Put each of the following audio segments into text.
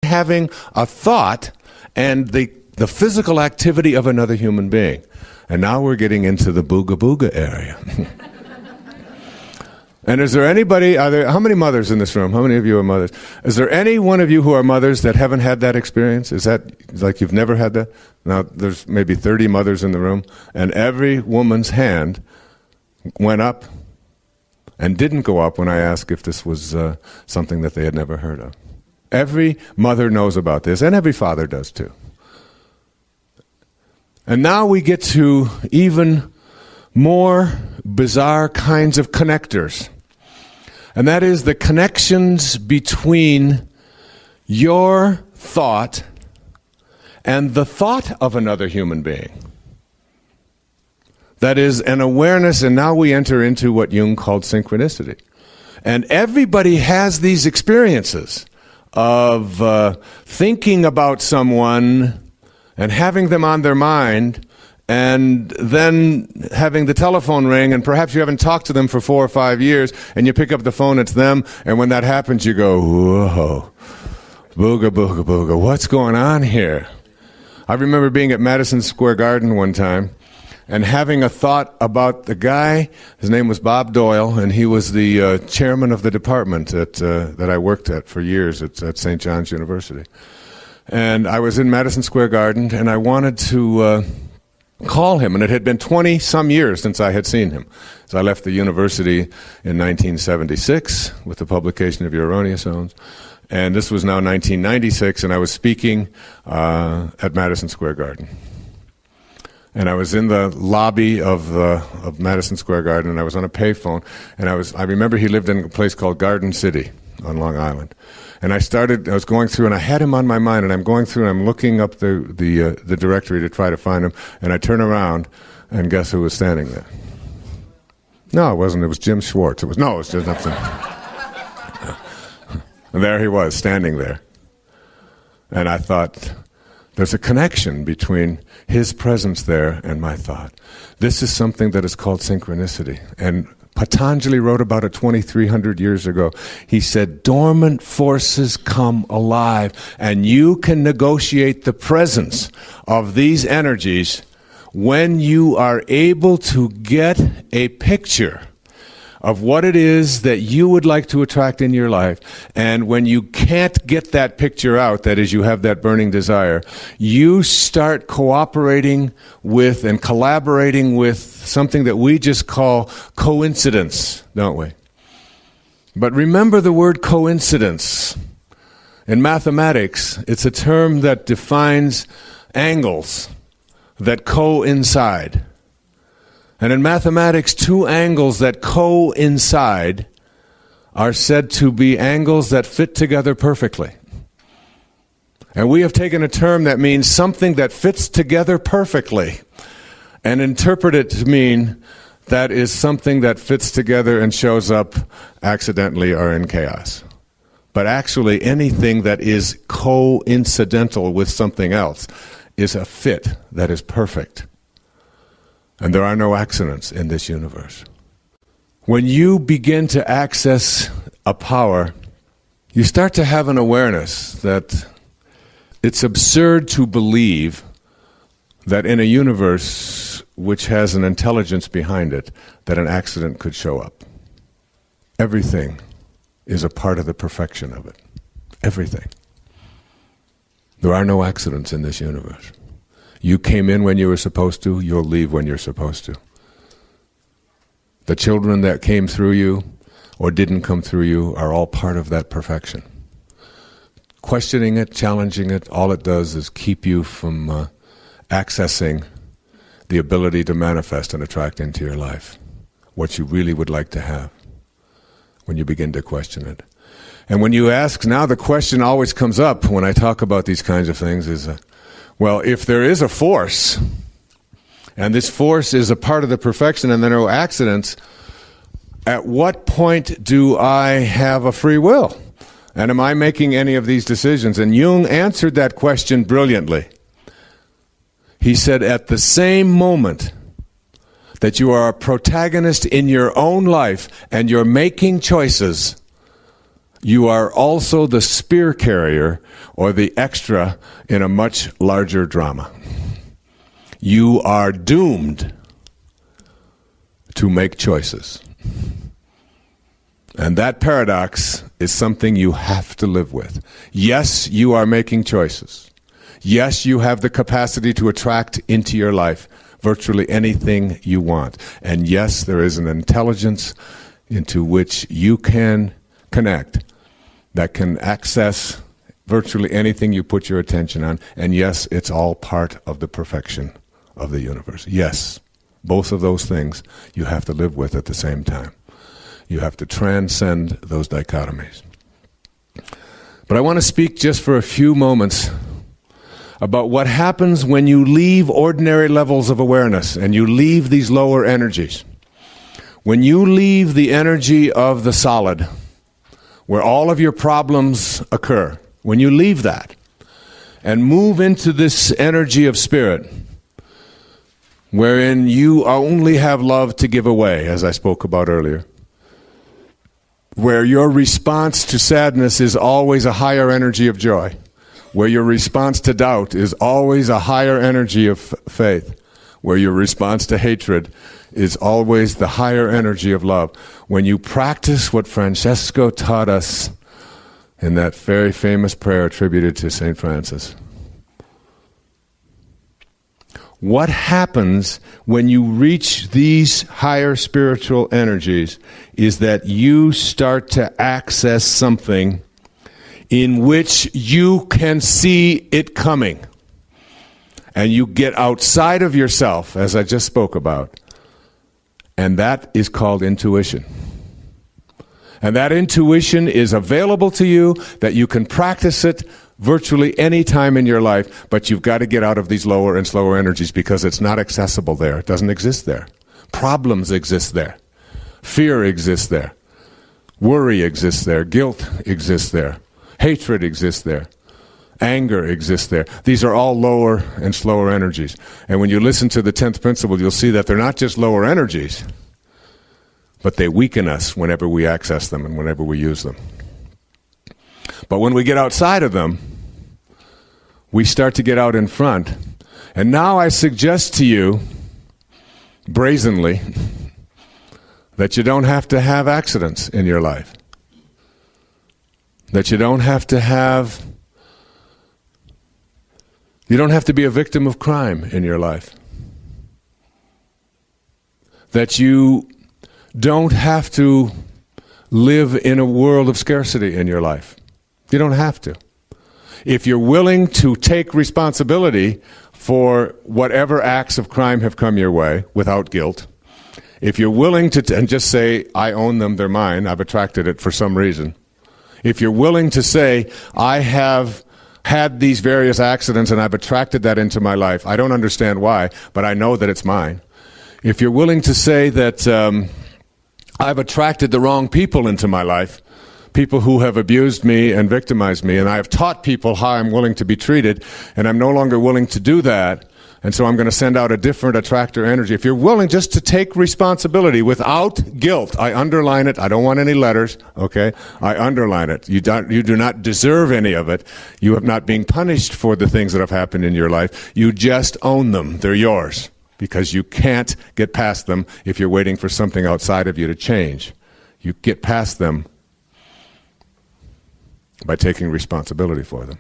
having a thought and the physical activity of another human being. And now we're getting into the booga booga area. And is there anybody, how many mothers in this room? How many of you are mothers? Is there any one of you who are mothers that haven't had that experience? Is that like you've never had that? Now, there's maybe 30 mothers in the room, and every woman's hand went up and didn't go up when I asked if this was something that they had never heard of. Every mother knows about this, and every father does too. And now we get to even more bizarre kinds of connectors. And that is the connections between your thought and the thought of another human being. That is an awareness, and now we enter into what Jung called synchronicity. And everybody has these experiences of thinking about someone and having them on their mind, and then having the telephone ring, and perhaps you haven't talked to them for 4 or 5 years, and you pick up the phone, it's them, and when that happens, you go, whoa, booga, booga, booga, what's going on here? I remember being at Madison Square Garden one time, and having a thought about the guy. His name was Bob Doyle, and he was the chairman of the department that I worked at for years at St. John's University. And I was in Madison Square Garden, and I wanted to call him, and it had been 20-some years since I had seen him. So I left the university in 1976 with the publication of Your Erroneous Zones, and this was now 1996, and I was speaking at Madison Square Garden. And I was in the lobby of Madison Square Garden, and I was on a payphone, and I remember he lived in a place called Garden City on Long Island. And I was going through, and I had him on my mind, and I'm going through, and I'm looking up the directory to try to find him, and I turn around, and guess who was standing there? No, it wasn't. It was Jim Schwartz. It was just nothing. And there he was, standing there. And I thought, there's a connection between his presence there and my thought. This is something that is called synchronicity. And Patanjali wrote about it 2,300 years ago. He said, dormant forces come alive, and you can negotiate the presence of these energies when you are able to get a picture of what it is that you would like to attract in your life. And when you can't get that picture out, that is, you have that burning desire, you start cooperating with and collaborating with something that we just call coincidence, don't we? But remember the word coincidence. In mathematics, it's a term that defines angles that coincide. And in mathematics, two angles that coincide are said to be angles that fit together perfectly. And we have taken a term that means something that fits together perfectly and interpret it to mean that is something that fits together and shows up accidentally or in chaos. But actually, anything that is coincidental with something else is a fit that is perfect. And there are no accidents in this universe. When you begin to access a power, you start to have an awareness that it's absurd to believe that in a universe which has an intelligence behind it, that an accident could show up. Everything is a part of the perfection of it. Everything. There are no accidents in this universe. You came in when you were supposed to, you'll leave when you're supposed to. The children that came through you or didn't come through you are all part of that perfection. Questioning it, challenging it, all it does is keep you from accessing the ability to manifest and attract into your life what you really would like to have when you begin to question it. And when you ask, now the question always comes up when I talk about these kinds of things is, well, if there is a force, and this force is a part of the perfection and there are no accidents, at what point do I have a free will? And am I making any of these decisions? And Jung answered that question brilliantly. He said, at the same moment that you are a protagonist in your own life and you're making choices, you are also the spear carrier or the extra in a much larger drama. You are doomed to make choices. And that paradox is something you have to live with. Yes, you are making choices. Yes, you have the capacity to attract into your life virtually anything you want. And yes, there is an intelligence into which you can connect that can access virtually anything you put your attention on. And yes, it's all part of the perfection of the universe. Yes, both of those things you have to live with at the same time. You have to transcend those dichotomies. But I want to speak just for a few moments about what happens when you leave ordinary levels of awareness and you leave these lower energies. When you leave the energy of the solid, where all of your problems occur, when you leave that and move into this energy of spirit, wherein you only have love to give away, as I spoke about earlier, where your response to sadness is always a higher energy of joy, where your response to doubt is always a higher energy of faith, where your response to hatred is always the higher energy of love. When you practice what Francesco taught us in that very famous prayer attributed to St. Francis, what happens when you reach these higher spiritual energies is that you start to access something in which you can see it coming. And you get outside of yourself, as I just spoke about. And that is called intuition. And that intuition is available to you, that you can practice it virtually any time in your life, but you've got to get out of these lower and slower energies because it's not accessible there. It doesn't exist there. Problems exist there. Fear exists there. Worry exists there. Guilt exists there. Hatred exists there. Anger exists there. These are all lower and slower energies. And when you listen to the 10th principle, you'll see that they're not just lower energies, but they weaken us whenever we access them and whenever we use them. But when we get outside of them, we start to get out in front. And now I suggest to you, brazenly, that you don't have to have accidents in your life. That you don't have to be a victim of crime in your life. That you don't have to live in a world of scarcity in your life. You don't have to. If you're willing to take responsibility for whatever acts of crime have come your way without guilt, if you're willing to, and just say, I own them, they're mine, I've attracted it for some reason. If you're willing to say, I have had these various accidents and I've attracted that into my life, I don't understand why, but I know that it's mine. If you're willing to say that I've attracted the wrong people into my life, people who have abused me and victimized me, and I have taught people how I'm willing to be treated, and I'm no longer willing to do that, and so I'm going to send out a different attractor energy. If you're willing just to take responsibility without guilt, I underline it, I don't want any letters, okay? I underline it. You do not deserve any of it. You have not been punished for the things that have happened in your life. You just own them. They're yours, because you can't get past them if you're waiting for something outside of you to change. You get past them by taking responsibility for them.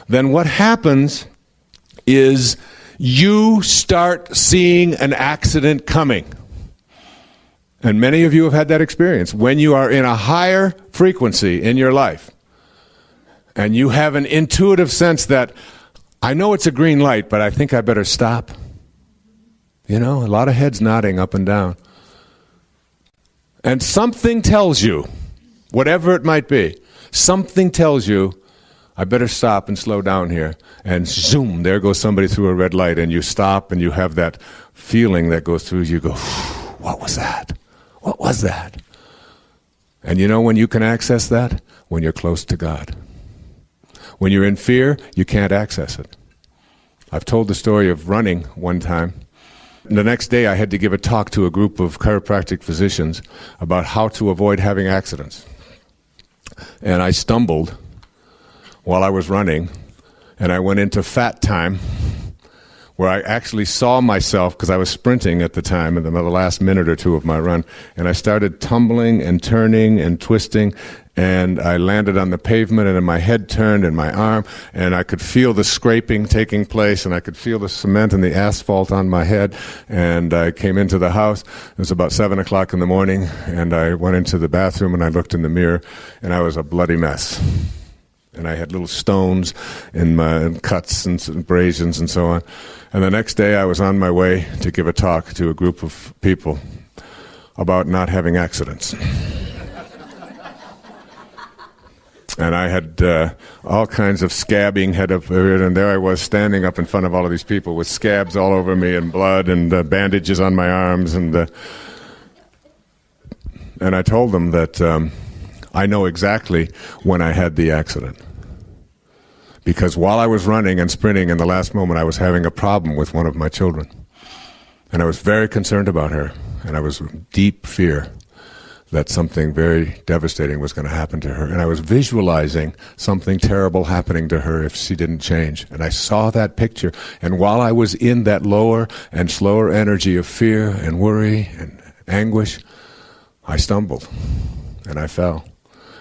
Then what happens is you start seeing an accident coming. And many of you have had that experience. When you are in a higher frequency in your life, and you have an intuitive sense that, I know it's a green light, but I think I better stop. You know, a lot of heads nodding up and down. And something tells you, whatever it might be, something tells you, I better stop and slow down here. And zoom, there goes somebody through a red light, and you stop and you have that feeling that goes through you. Go, what was that? What was that? And you know when you can access that? When you're close to God. When you're in fear, you can't access it. I've told the story of running one time. The next day I had to give a talk to a group of chiropractic physicians about how to avoid having accidents. and I stumbled while I was running, and I went into fat time, where I actually saw myself, because I was sprinting at the time in the last minute or two of my run, and I started tumbling and turning and twisting, and I landed on the pavement, and then my head turned and my arm, and I could feel the scraping taking place, and I could feel the cement and the asphalt on my head, and I came into the house. It was about 7 o'clock in the morning, and I went into the bathroom, and I looked in the mirror, and I was a bloody mess. And I had little stones in my cuts and abrasions and so on. And the next day I was on my way to give a talk to a group of people about not having accidents. And I had all kinds of scabbing had appeared, and there I was standing up in front of all of these people with scabs all over me and blood and bandages on my arms. And I told them that I know exactly when I had the accident. Because while I was running and sprinting in the last moment, I was having a problem with one of my children. And I was very concerned about her. And I was in deep fear that something very devastating was going to happen to her. And I was visualizing something terrible happening to her if she didn't change. And I saw that picture. And while I was in that lower and slower energy of fear and worry and anguish, I stumbled and I fell.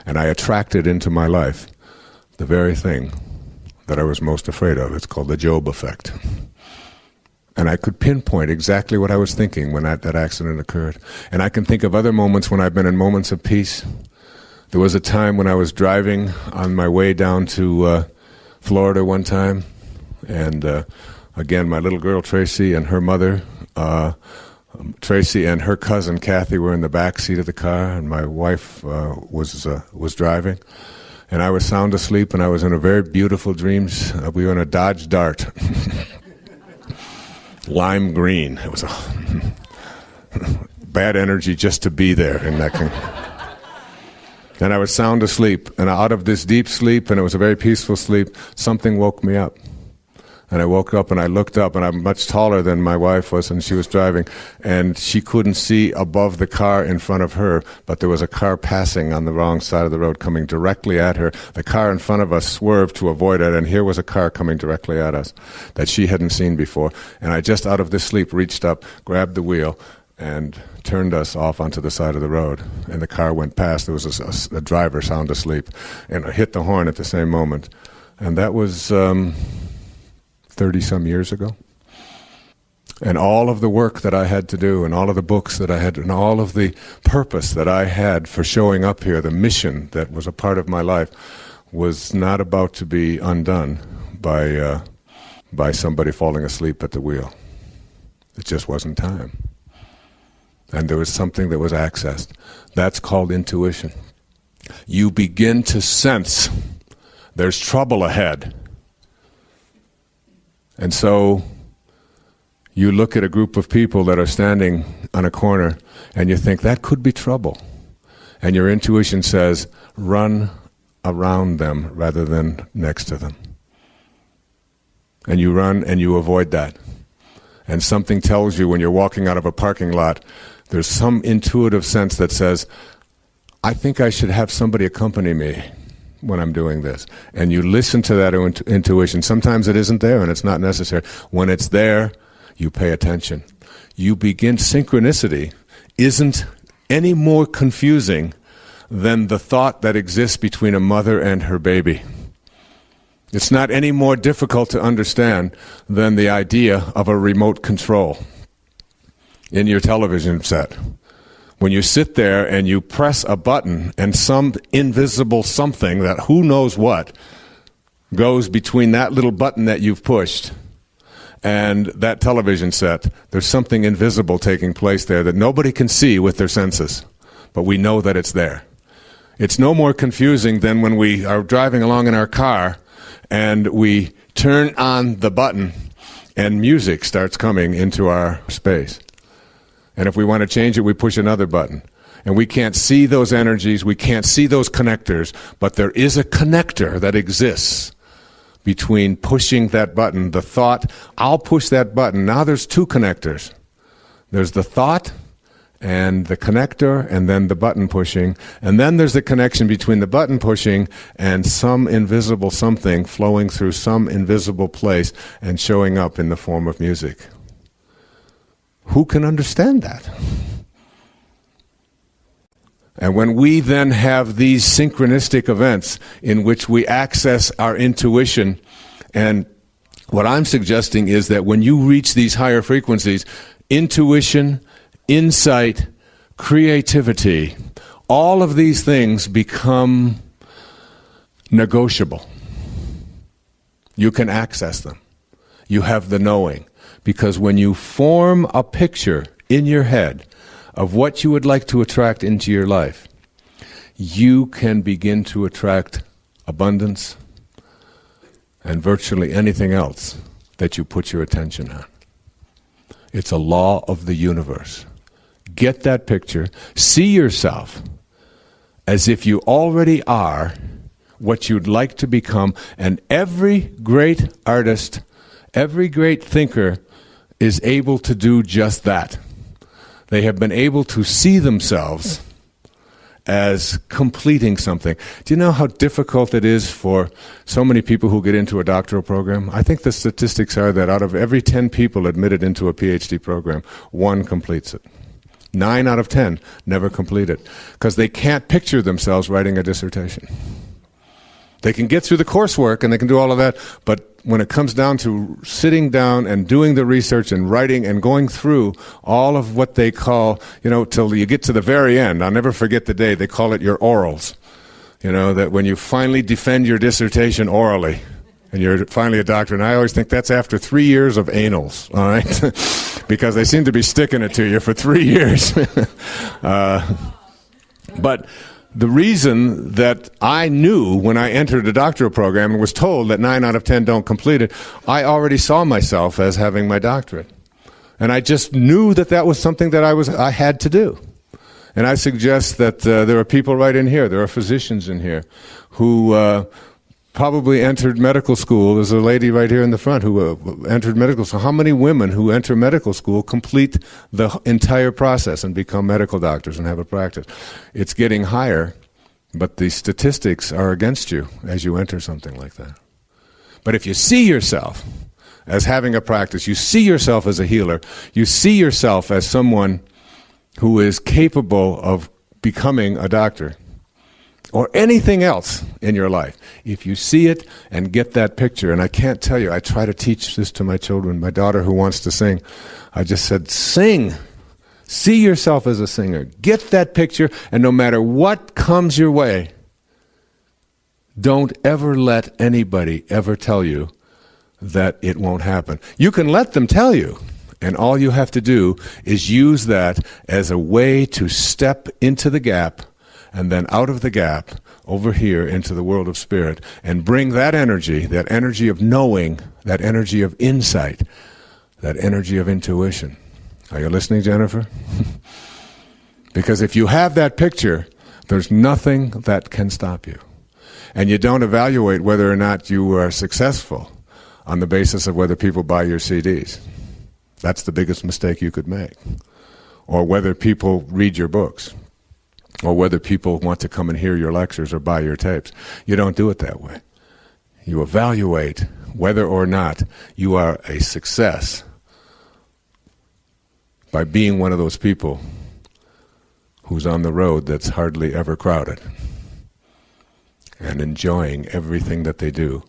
And I attracted into my life the very thing that I was most afraid of. It's called the Job effect. And I could pinpoint exactly what I was thinking when that accident occurred. And I can think of other moments when I've been in moments of peace. There was a time when I was driving on my way down to Florida one time. And again, my little girl Tracy and her mother, Tracy and her cousin Kathy were in the back seat of the car, and my wife was driving. And I was sound asleep, and I was in a very beautiful dreams. We were in a Dodge Dart, lime green. It was a bad energy just to be there in that thing. And I was sound asleep, and out of this deep sleep, and it was a very peaceful sleep, something woke me up. And I woke up and I looked up, and I'm much taller than my wife was, and she was driving, and she couldn't see above the car in front of her, but there was a car passing on the wrong side of the road coming directly at her. The car in front of us swerved to avoid it, and here was a car coming directly at us that she hadn't seen before. And I just out of this sleep reached up, grabbed the wheel, and turned us off onto the side of the road. And the car went past. There was a driver sound asleep, and I hit the horn at the same moment. And that was 30-some years ago. And all of the work that I had to do, and all of the books that I had, and all of the purpose that I had for showing up here, the mission that was a part of my life, was not about to be undone by somebody falling asleep at the wheel. It just wasn't time. And there was something that was accessed. That's called intuition. You begin to sense there's trouble ahead. And so you look at a group of people that are standing on a corner, and you think, that could be trouble. And your intuition says, run around them rather than next to them. And you run and you avoid that. And something tells you when you're walking out of a parking lot, there's some intuitive sense that says, I think I should have somebody accompany me when I'm doing this. And you listen to that intuition. Sometimes it isn't there and it's not necessary. When it's there, you pay attention. You begin. Synchronicity isn't any more confusing than the thought that exists between a mother and her baby. It's not any more difficult to understand than the idea of a remote control in your television set. When you sit there and you press a button and some invisible something that who knows what goes between that little button that you've pushed and that television set, there's something invisible taking place there that nobody can see with their senses, but we know that it's there. It's no more confusing than when we are driving along in our car and we turn on the button and music starts coming into our space. And if we want to change it, we push another button. And we can't see those energies, we can't see those connectors, but there is a connector that exists between pushing that button. The thought, I'll push that button. Now there's two connectors. There's the thought, and the connector, and then the button pushing, and then there's the connection between the button pushing and some invisible something flowing through some invisible place and showing up in the form of music. Who can understand that? And when we then have these synchronistic events in which we access our intuition, and what I'm suggesting is that when you reach these higher frequencies, intuition, insight, creativity, all of these things become negotiable. You can access them. You have the knowing. Because when you form a picture in your head of what you would like to attract into your life, you can begin to attract abundance and virtually anything else that you put your attention on. It's a law of the universe. Get that picture. See yourself as if you already are what you'd like to become. And every great artist, every great thinker is able to do just that. They have been able to see themselves as completing something. Do you know how difficult it is for so many people who get into a doctoral program? I think the statistics are that out of every 10 people admitted into a PhD program, 1 completes it. 9 out of 10 never complete it because they can't picture themselves writing a dissertation. They can get through the coursework and they can do all of that, but when it comes down to sitting down and doing the research and writing and going through all of what they call, till you get to the very end, I'll never forget the day, they call it your orals. That when you finally defend your dissertation orally, and you're finally a doctor, and I always think that's after 3 years of anals, all right? Because they seem to be sticking it to you for 3 years. But the reason that I knew when I entered the doctoral program and was told that 9 out of 10 don't complete it, I already saw myself as having my doctorate. And I just knew that that was something that I had to do. And I suggest that there are people right in here, there are physicians in here, who probably entered medical school. There's a lady right here in the front who entered medical school. How many women who enter medical school complete the entire process and become medical doctors and have a practice? It's getting higher, but the statistics are against you as you enter something like that. But if you see yourself as having a practice, you see yourself as a healer, you see yourself as someone who is capable of becoming a doctor, or anything else in your life, if you see it and get that picture, and I can't tell you, I try to teach this to my children. My daughter who wants to sing, I just said, sing. See yourself as a singer. Get that picture, and no matter what comes your way, don't ever let anybody ever tell you that it won't happen. You can let them tell you, and all you have to do is use that as a way to step into the gap and then out of the gap, over here into the world of spirit, and bring that energy of knowing, that energy of insight, that energy of intuition. Are you listening, Jennifer? Because if you have that picture, there's nothing that can stop you. And you don't evaluate whether or not you are successful on the basis of whether people buy your CDs. That's the biggest mistake you could make. Or whether people read your books. Or whether people want to come and hear your lectures or buy your tapes. You don't do it that way. You evaluate whether or not you are a success by being one of those people who's on the road that's hardly ever crowded and enjoying everything that they do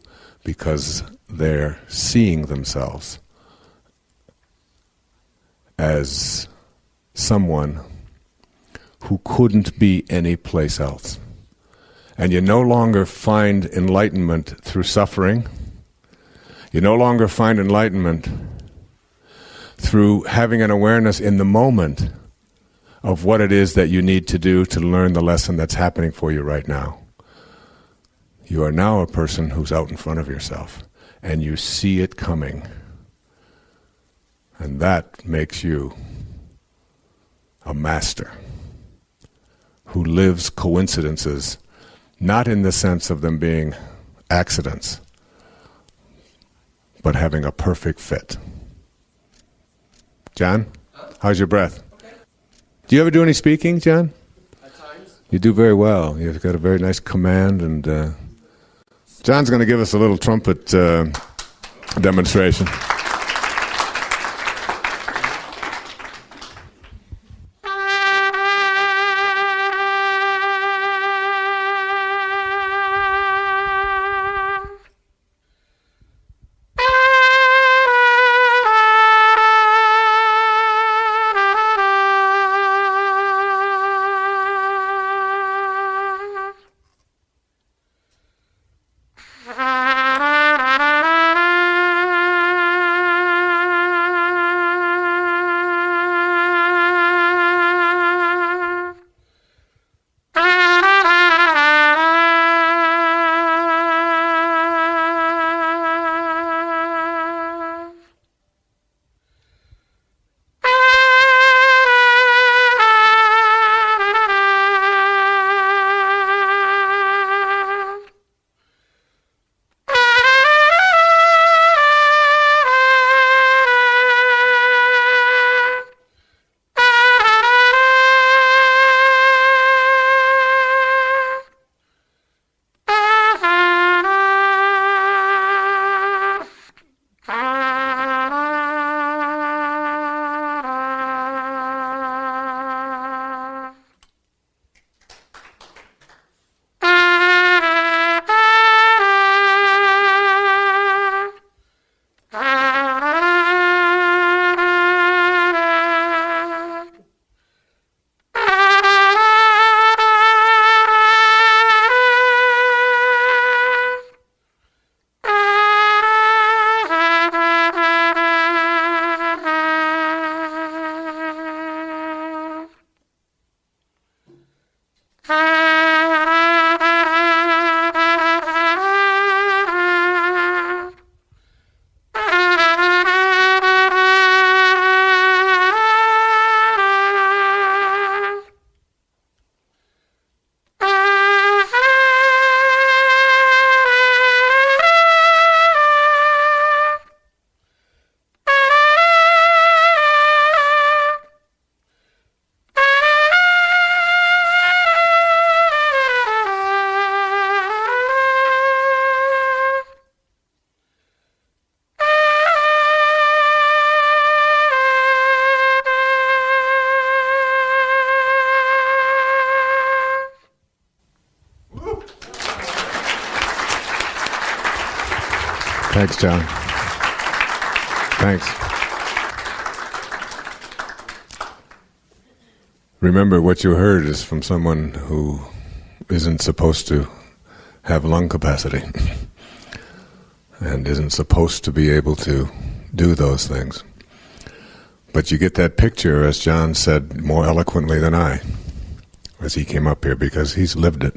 because they're seeing themselves as someone who couldn't be any place else. And you no longer find enlightenment through suffering. You no longer find enlightenment through having an awareness in the moment of what it is that you need to do to learn the lesson that's happening for you right now. You are now a person who's out in front of yourself, and you see it coming. And that makes you a master who lives coincidences, not in the sense of them being accidents, but having a perfect fit. John, how's your breath? Do you ever do any speaking, John? At times. You do very well. You've got a very nice command, and John's going to give us a little trumpet demonstration. Thanks, John. Thanks. Remember, what you heard is from someone who isn't supposed to have lung capacity and isn't supposed to be able to do those things. But you get that picture, as John said more eloquently than I, as he came up here, because he's lived it.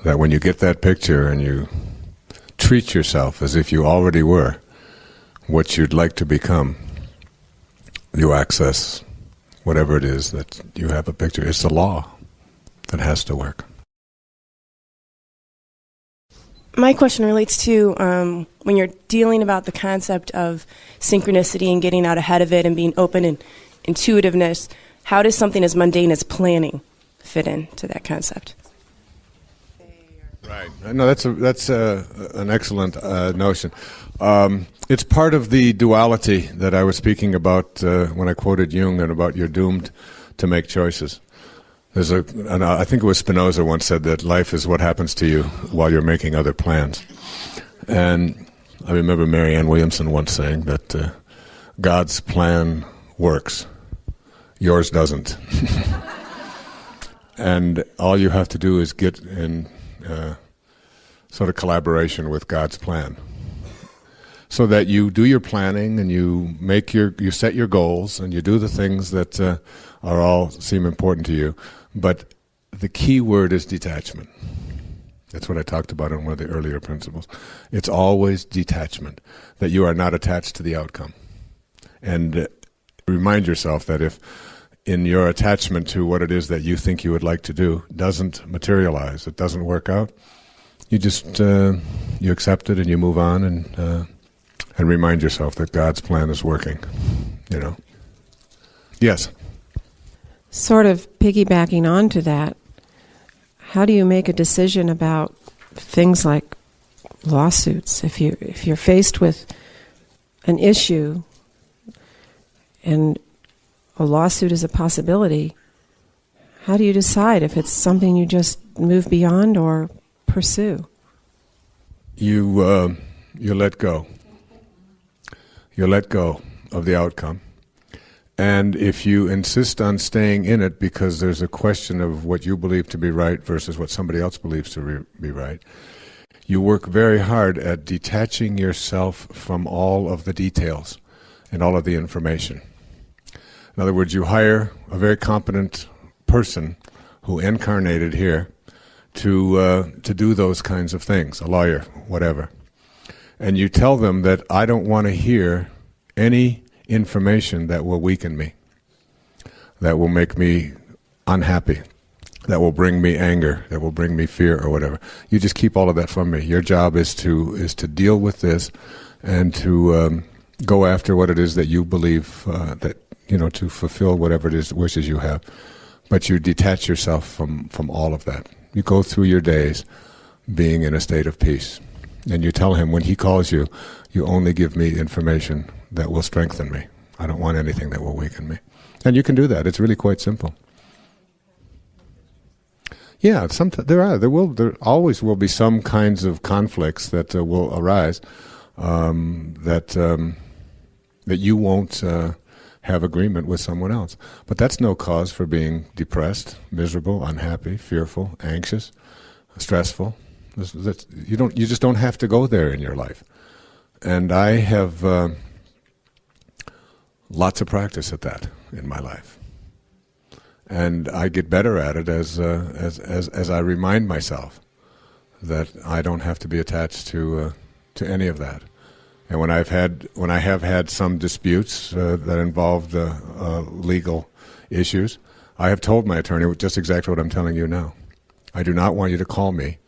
That when you get that picture and you treat yourself as if you already were what you'd like to become, you access whatever it is that you have a picture. It's the law that has to work. My question relates to when you're dealing about the concept of synchronicity and getting out ahead of it and being open and intuitiveness, how does something as mundane as planning fit into that concept? Right. No, that's an excellent notion. It's part of the duality that I was speaking about when I quoted Jung and about you're doomed to make choices. I think it was Spinoza once said that life is what happens to you while you're making other plans. And I remember Marianne Williamson once saying that God's plan works, yours doesn't. And all you have to do is get in sort of collaboration with God's plan, so that you do your planning and you set your goals and you do the things that are all seem important to you. But the key word is detachment. That's what I talked about in one of the earlier principles. It's always detachment, that you are not attached to the outcome. And remind yourself that if in your attachment to what it is that you think you would like to do doesn't materialize, it doesn't work out, you just you accept it and you move on and remind yourself that God's plan is working. You know. Yes. Sort of piggybacking onto that, how do you make a decision about things like lawsuits? If you're faced with an issue and a lawsuit is a possibility, how do you decide if it's something you just move beyond or pursue? You let go. You let go of the outcome. And if you insist on staying in it because there's a question of what you believe to be right versus what somebody else believes to be right, you work very hard at detaching yourself from all of the details and all of the information. In other words, you hire a very competent person who incarnated here to do those kinds of things, a lawyer, whatever. And you tell them that I don't want to hear any information that will weaken me, that will make me unhappy, that will bring me anger, that will bring me fear or whatever. You just keep all of that from me. Your job is to deal with this and to go after what it is that you believe, to fulfill whatever it is, wishes you have. But you detach yourself from all of that. You go through your days being in a state of peace. And you tell him when he calls you, you only give me information that will strengthen me. I don't want anything that will weaken me. And you can do that. It's really quite simple. Yeah, there always will be some kinds of conflicts that will arise that you won't have agreement with someone else. But that's no cause for being depressed, miserable, unhappy, fearful, anxious, stressful. You just don't have to go there in your life. And I have lots of practice at that in my life. And I get better at it as I remind myself that I don't have to be attached to any of that. And when I have had some disputes that involved legal issues, I have told my attorney just exactly what I'm telling you now. I do not want you to call me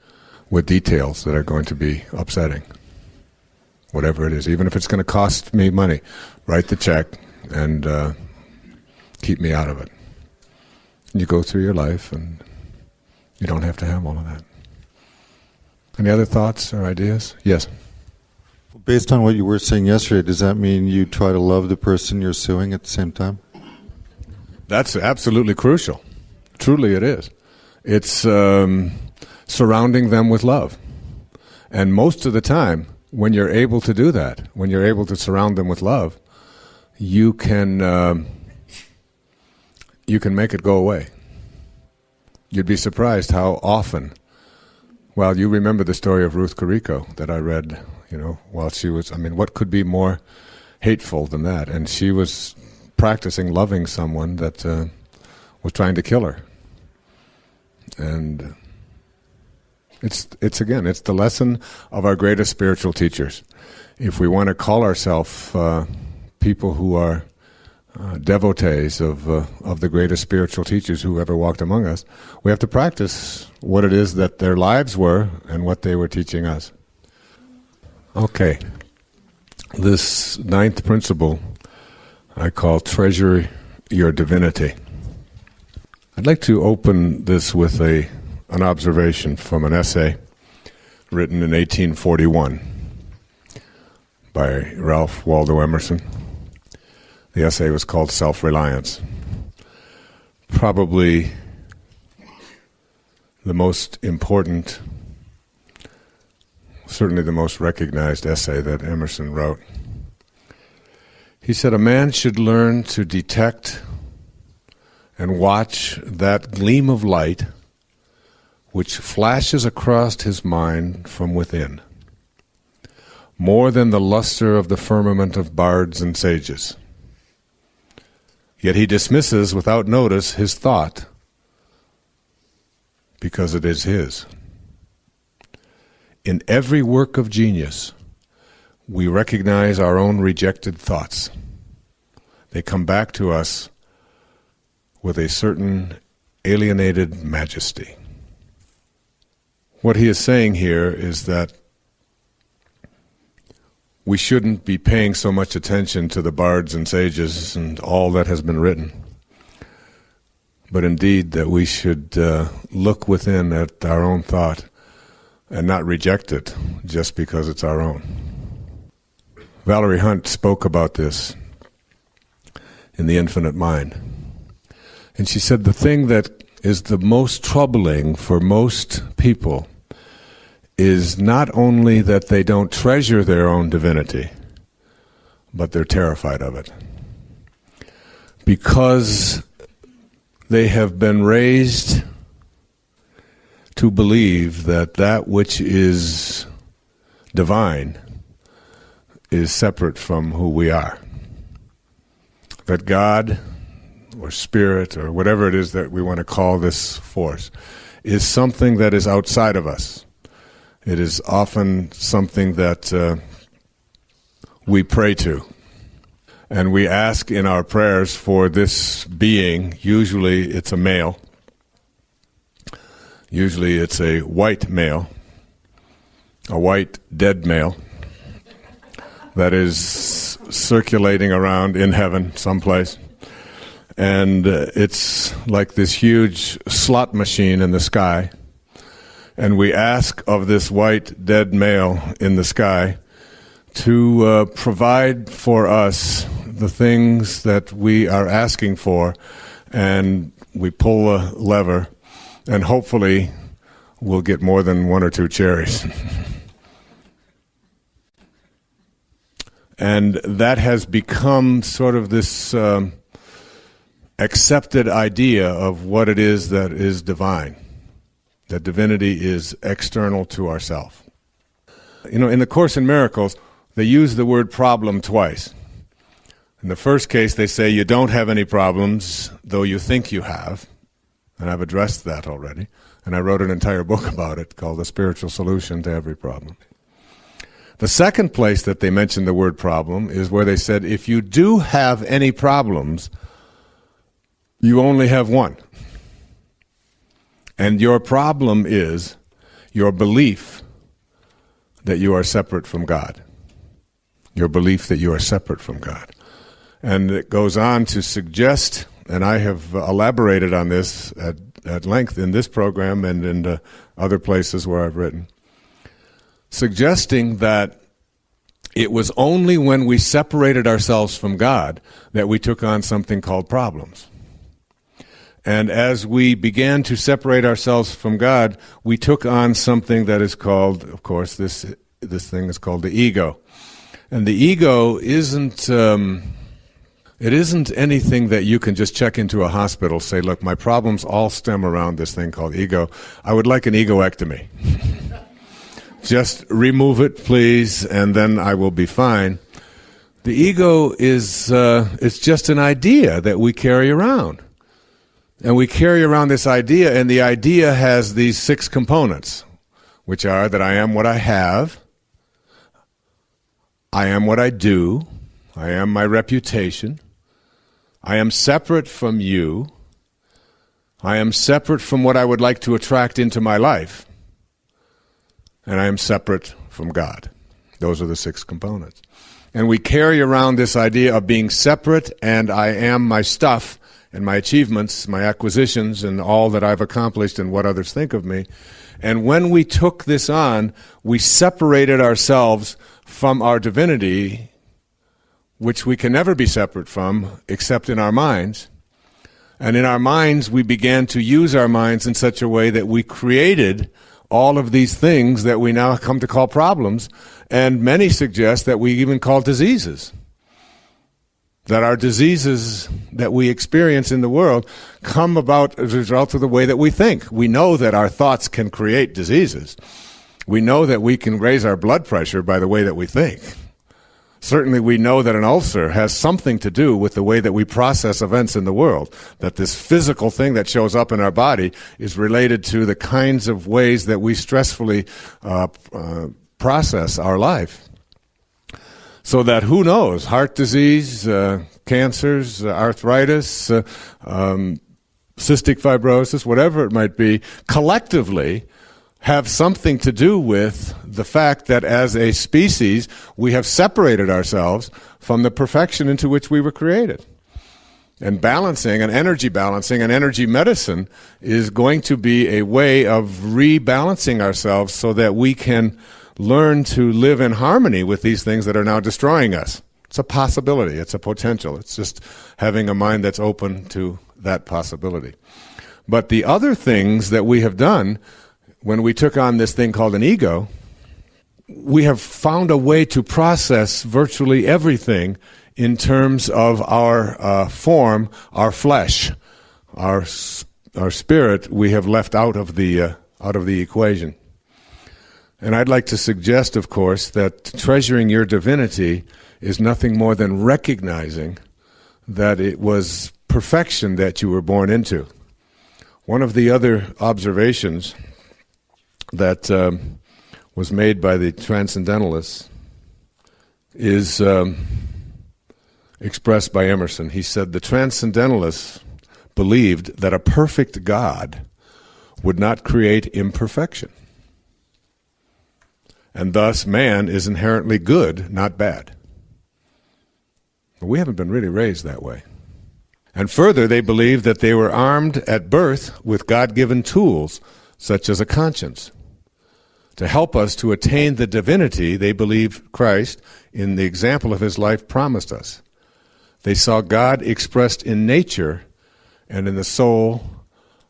with details that are going to be upsetting. Whatever it is, even if it's going to cost me money, write the check and keep me out of it. You go through your life and you don't have to have all of that. Any other thoughts or ideas? Yes? Based on what you were saying yesterday, does that mean you try to love the person you're suing at the same time? That's absolutely crucial. Truly it is. It's surrounding them with love. And most of the time, when you're able to do that, when you're able to surround them with love, you can make it go away. You'd be surprised how often. Well, you remember the story of Ruth Carrico that I read, while she was, what could be more hateful than that? And she was practicing loving someone that was trying to kill her. And it's the lesson of our greatest spiritual teachers. If we want to call ourselves people who are devotees of the greatest spiritual teachers who ever walked among us, we have to practice what it is that their lives were and what they were teaching us. Okay. This ninth principle I call treasure your divinity. I'd like to open this with an observation from an essay written in 1841 by Ralph Waldo Emerson. The essay was called Self-Reliance. Probably the most important, certainly the most recognized essay that Emerson wrote. He said, a man should learn to detect and watch that gleam of light which flashes across his mind from within, more than the luster of the firmament of bards and sages. Yet he dismisses without notice his thought, because it is his. In every work of genius, we recognize our own rejected thoughts. They come back to us with a certain alienated majesty. What he is saying here is that we shouldn't be paying so much attention to the bards and sages and all that has been written. but indeed that we should look within at our own thought and not reject it just because it's our own. Valerie Hunt spoke about this in The Infinite Mind. And she said the thing that is the most troubling for most people is not only that they don't treasure their own divinity, but they're terrified of it. Because they have been raised to believe that that which is divine is separate from who we are. That God, or spirit, or whatever it is that we want to call this force, is something that is outside of us. It is often something that we pray to. And we ask in our prayers for this being. Usually it's a male. Usually it's a white male, a white dead male that is circulating around in heaven someplace. And it's like this huge slot machine in the sky. And we ask of this white dead male in the sky to provide for us the things that we are asking for, and we pull a lever, and hopefully we'll get more than one or two cherries. And that has become sort of this accepted idea of what it is that is divine, that divinity is external to ourself. You know, in the Course in Miracles, they use the word problem twice. In the first case, they say you don't have any problems, though you think you have. And I've addressed that already. And I wrote an entire book about it called The Spiritual Solution to Every Problem. The second place that they mention the word problem is where they said, if you do have any problems, you only have one. And your problem is your belief that you are separate from God. Your belief that you are separate from God. And it goes on to suggest, and I have elaborated on this at length in this program and in other places where I've written, suggesting that it was only when we separated ourselves from God that we took on something called problems. And as we began to separate ourselves from God, we took on something that is called, of course, this thing is called the ego. And the ego isn't anything that you can just check into a hospital, say, look, my problems all stem around this thing called ego. I would like an egoectomy. Just remove it, please, and then I will be fine. The ego is it's just an idea that we carry around. And we carry around this idea, and the idea has these 6 components, which are that I am what I have, I am what I do, I am my reputation, I am separate from you, I am separate from what I would like to attract into my life, and I am separate from God. Those are the 6 components. And we carry around this idea of being separate, and I am my stuff, and my achievements, my acquisitions, and all that I've accomplished and what others think of me. And when we took this on, we separated ourselves from our divinity, which we can never be separate from except in our minds. And in our minds, we began to use our minds in such a way that we created all of these things that we now come to call problems, and many suggest that we even call diseases. That our diseases that we experience in the world come about as a result of the way that we think. We know that our thoughts can create diseases. We know that we can raise our blood pressure by the way that we think. Certainly we know that an ulcer has something to do with the way that we process events in the world, that this physical thing that shows up in our body is related to the kinds of ways that we stressfully process our life. So that, who knows, heart disease, cancers, arthritis, cystic fibrosis, whatever it might be, collectively have something to do with the fact that as a species, we have separated ourselves from the perfection into which we were created. And balancing and energy medicine is going to be a way of rebalancing ourselves so that we can learn to live in harmony with these things that are now destroying us. It's a possibility. It's a potential. It's just having a mind that's open to that possibility. But the other things that we have done when we took on this thing called an ego, we have found a way to process virtually everything in terms of our form, our flesh, our spirit. We have left out of the equation. And I'd like to suggest, of course, that treasuring your divinity is nothing more than recognizing that it was perfection that you were born into. One of the other observations that was made by the Transcendentalists is expressed by Emerson. He said the Transcendentalists believed that a perfect God would not create imperfection. And thus man is inherently good, not bad. But we haven't been really raised that way. And further, they believed that they were armed at birth with God-given tools, such as a conscience, to help us to attain the divinity they believed Christ, in the example of his life, promised us. They saw God expressed in nature and in the soul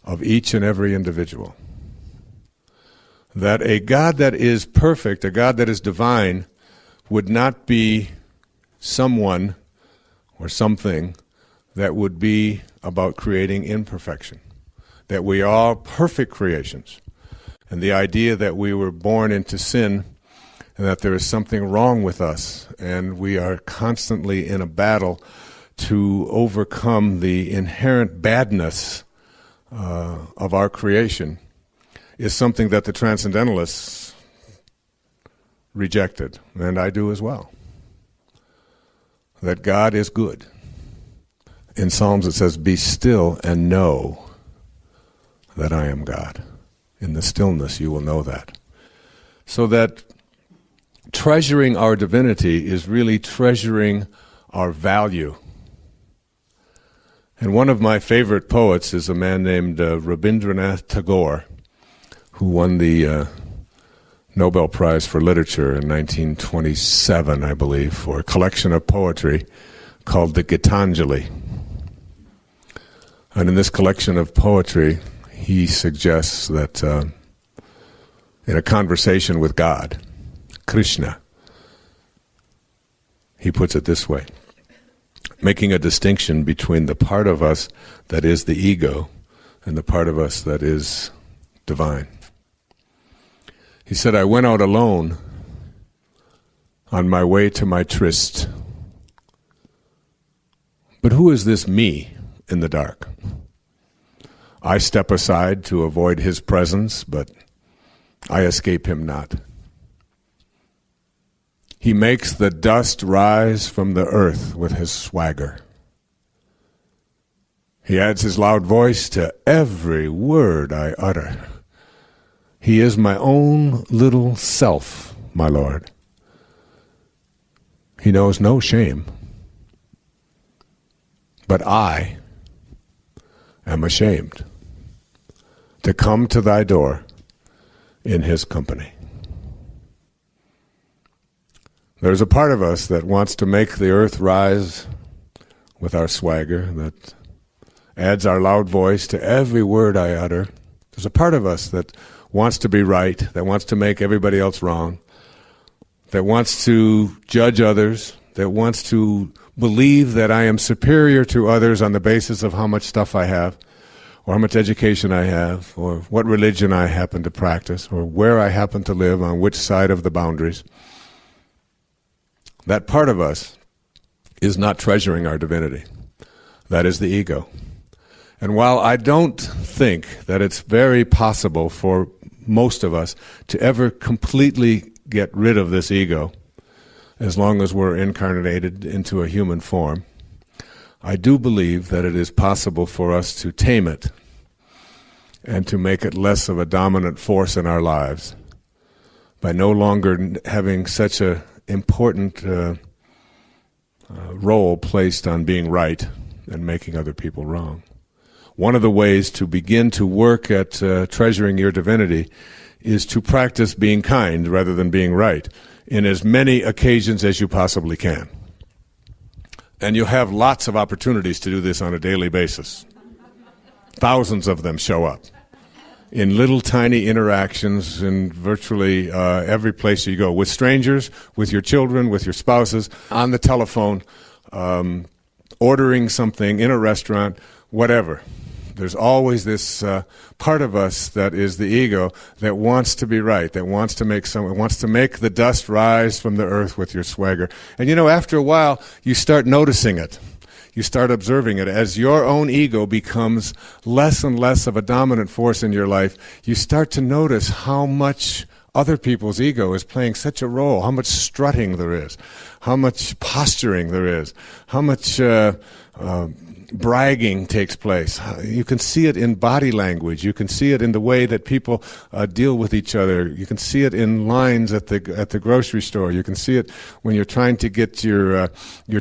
of each and every individual. That a God that is perfect, a God that is divine, would not be someone or something that would be about creating imperfection. That we are perfect creations. And the idea that we were born into sin and that there is something wrong with us and we are constantly in a battle to overcome the inherent badness of our creation is something that the Transcendentalists rejected, and I do as well. That God is good. In Psalms it says, "Be still and know that I am God." In the stillness you will know that. So that treasuring our divinity is really treasuring our value. And one of my favorite poets is a man named Rabindranath Tagore, who won the Nobel Prize for Literature in 1927, I believe, for a collection of poetry called the Gitanjali. And in this collection of poetry, he suggests that in a conversation with God, Krishna, he puts it this way, making a distinction between the part of us that is the ego and the part of us that is divine. He said, "I went out alone on my way to my tryst. But who is this me in the dark? I step aside to avoid his presence, but I escape him not. He makes the dust rise from the earth with his swagger. He adds his loud voice to every word I utter. He is my own little self, my Lord. He knows no shame, but I am ashamed to come to thy door in his company." There's a part of us that wants to make the earth rise with our swagger, that adds our loud voice to every word I utter. There's a part of us that wants to be right, that wants to make everybody else wrong, that wants to judge others, that wants to believe that I am superior to others on the basis of how much stuff I have, or how much education I have, or what religion I happen to practice, or where I happen to live, on which side of the boundaries. That part of us is not treasuring our divinity. That is the ego. And while I don't think that it's very possible for most of us to ever completely get rid of this ego, as long as we're incarnated into a human form, I do believe that it is possible for us to tame it and to make it less of a dominant force in our lives by no longer having such an important role placed on being right and making other people wrong. One of the ways to begin to work at treasuring your divinity is to practice being kind rather than being right in as many occasions as you possibly can. And you'll have lots of opportunities to do this on a daily basis. Thousands of them show up in little tiny interactions in virtually every place you go, with strangers, with your children, with your spouses, on the telephone, ordering something in a restaurant, whatever. There's always this part of us that is the ego that wants to be right, that wants to make the dust rise from the earth with your swagger. And you know, after a while, you start noticing it. You start observing it. As your own ego becomes less and less of a dominant force in your life, you start to notice how much other people's ego is playing such a role, how much strutting there is, how much posturing there is, how much bragging takes place. You can see it in body language. You can see it in the way that people deal with each other. You can see it in lines at the grocery store. You can see it when you're trying to get your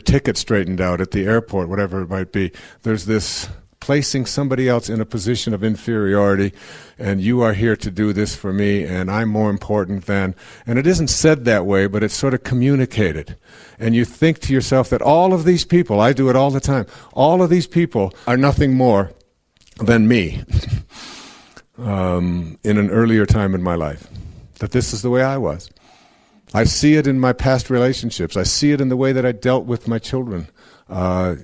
ticket straightened out at the airport, whatever it might be. There's this placing somebody else in a position of inferiority, and you are here to do this for me, and I'm more important than. And it isn't said that way, but it's sort of communicated. And you think to yourself that all of these people, I do it all the time, all of these people are nothing more than me in an earlier time in my life. That this is the way I was. I see it in my past relationships. I see it in the way that I dealt with my children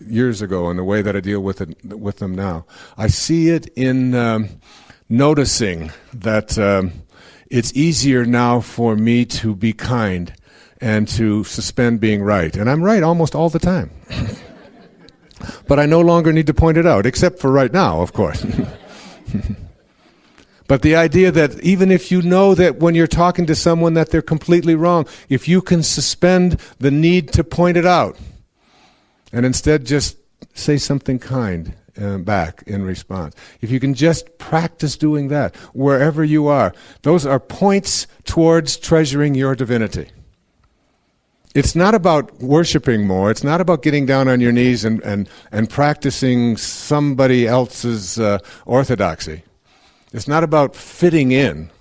years ago and the way that I deal with them now. I see it in noticing that it's easier now for me to be kind and to suspend being right. And I'm right almost all the time. But I no longer need to point it out, except for right now, of course. But the idea that even if you know that when you're talking to someone that they're completely wrong, if you can suspend the need to point it out and instead just say something kind back in response. If you can just practice doing that wherever you are, those are points towards treasuring your divinity. It's not about worshiping more. It's not about getting down on your knees and practicing somebody else's orthodoxy. It's not about fitting in.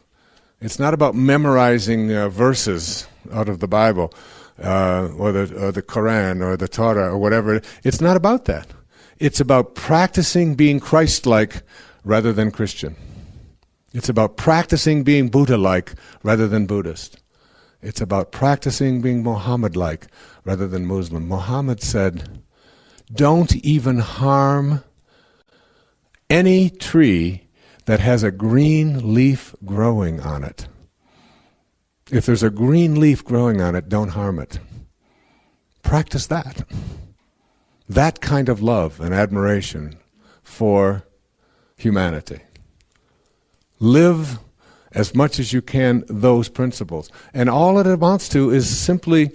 It's not about memorizing verses out of the Bible or the Quran or the Torah or whatever. It's not about that. It's about practicing being Christ-like rather than Christian. It's about practicing being Buddha-like rather than Buddhist. It's about practicing being Muhammad-like rather than Muslim. Muhammad said, don't even harm any tree that has a green leaf growing on it. If there's a green leaf growing on it, don't harm it. Practice that. That kind of love and admiration for humanity. Live as much as you can those principles. And all it amounts to is simply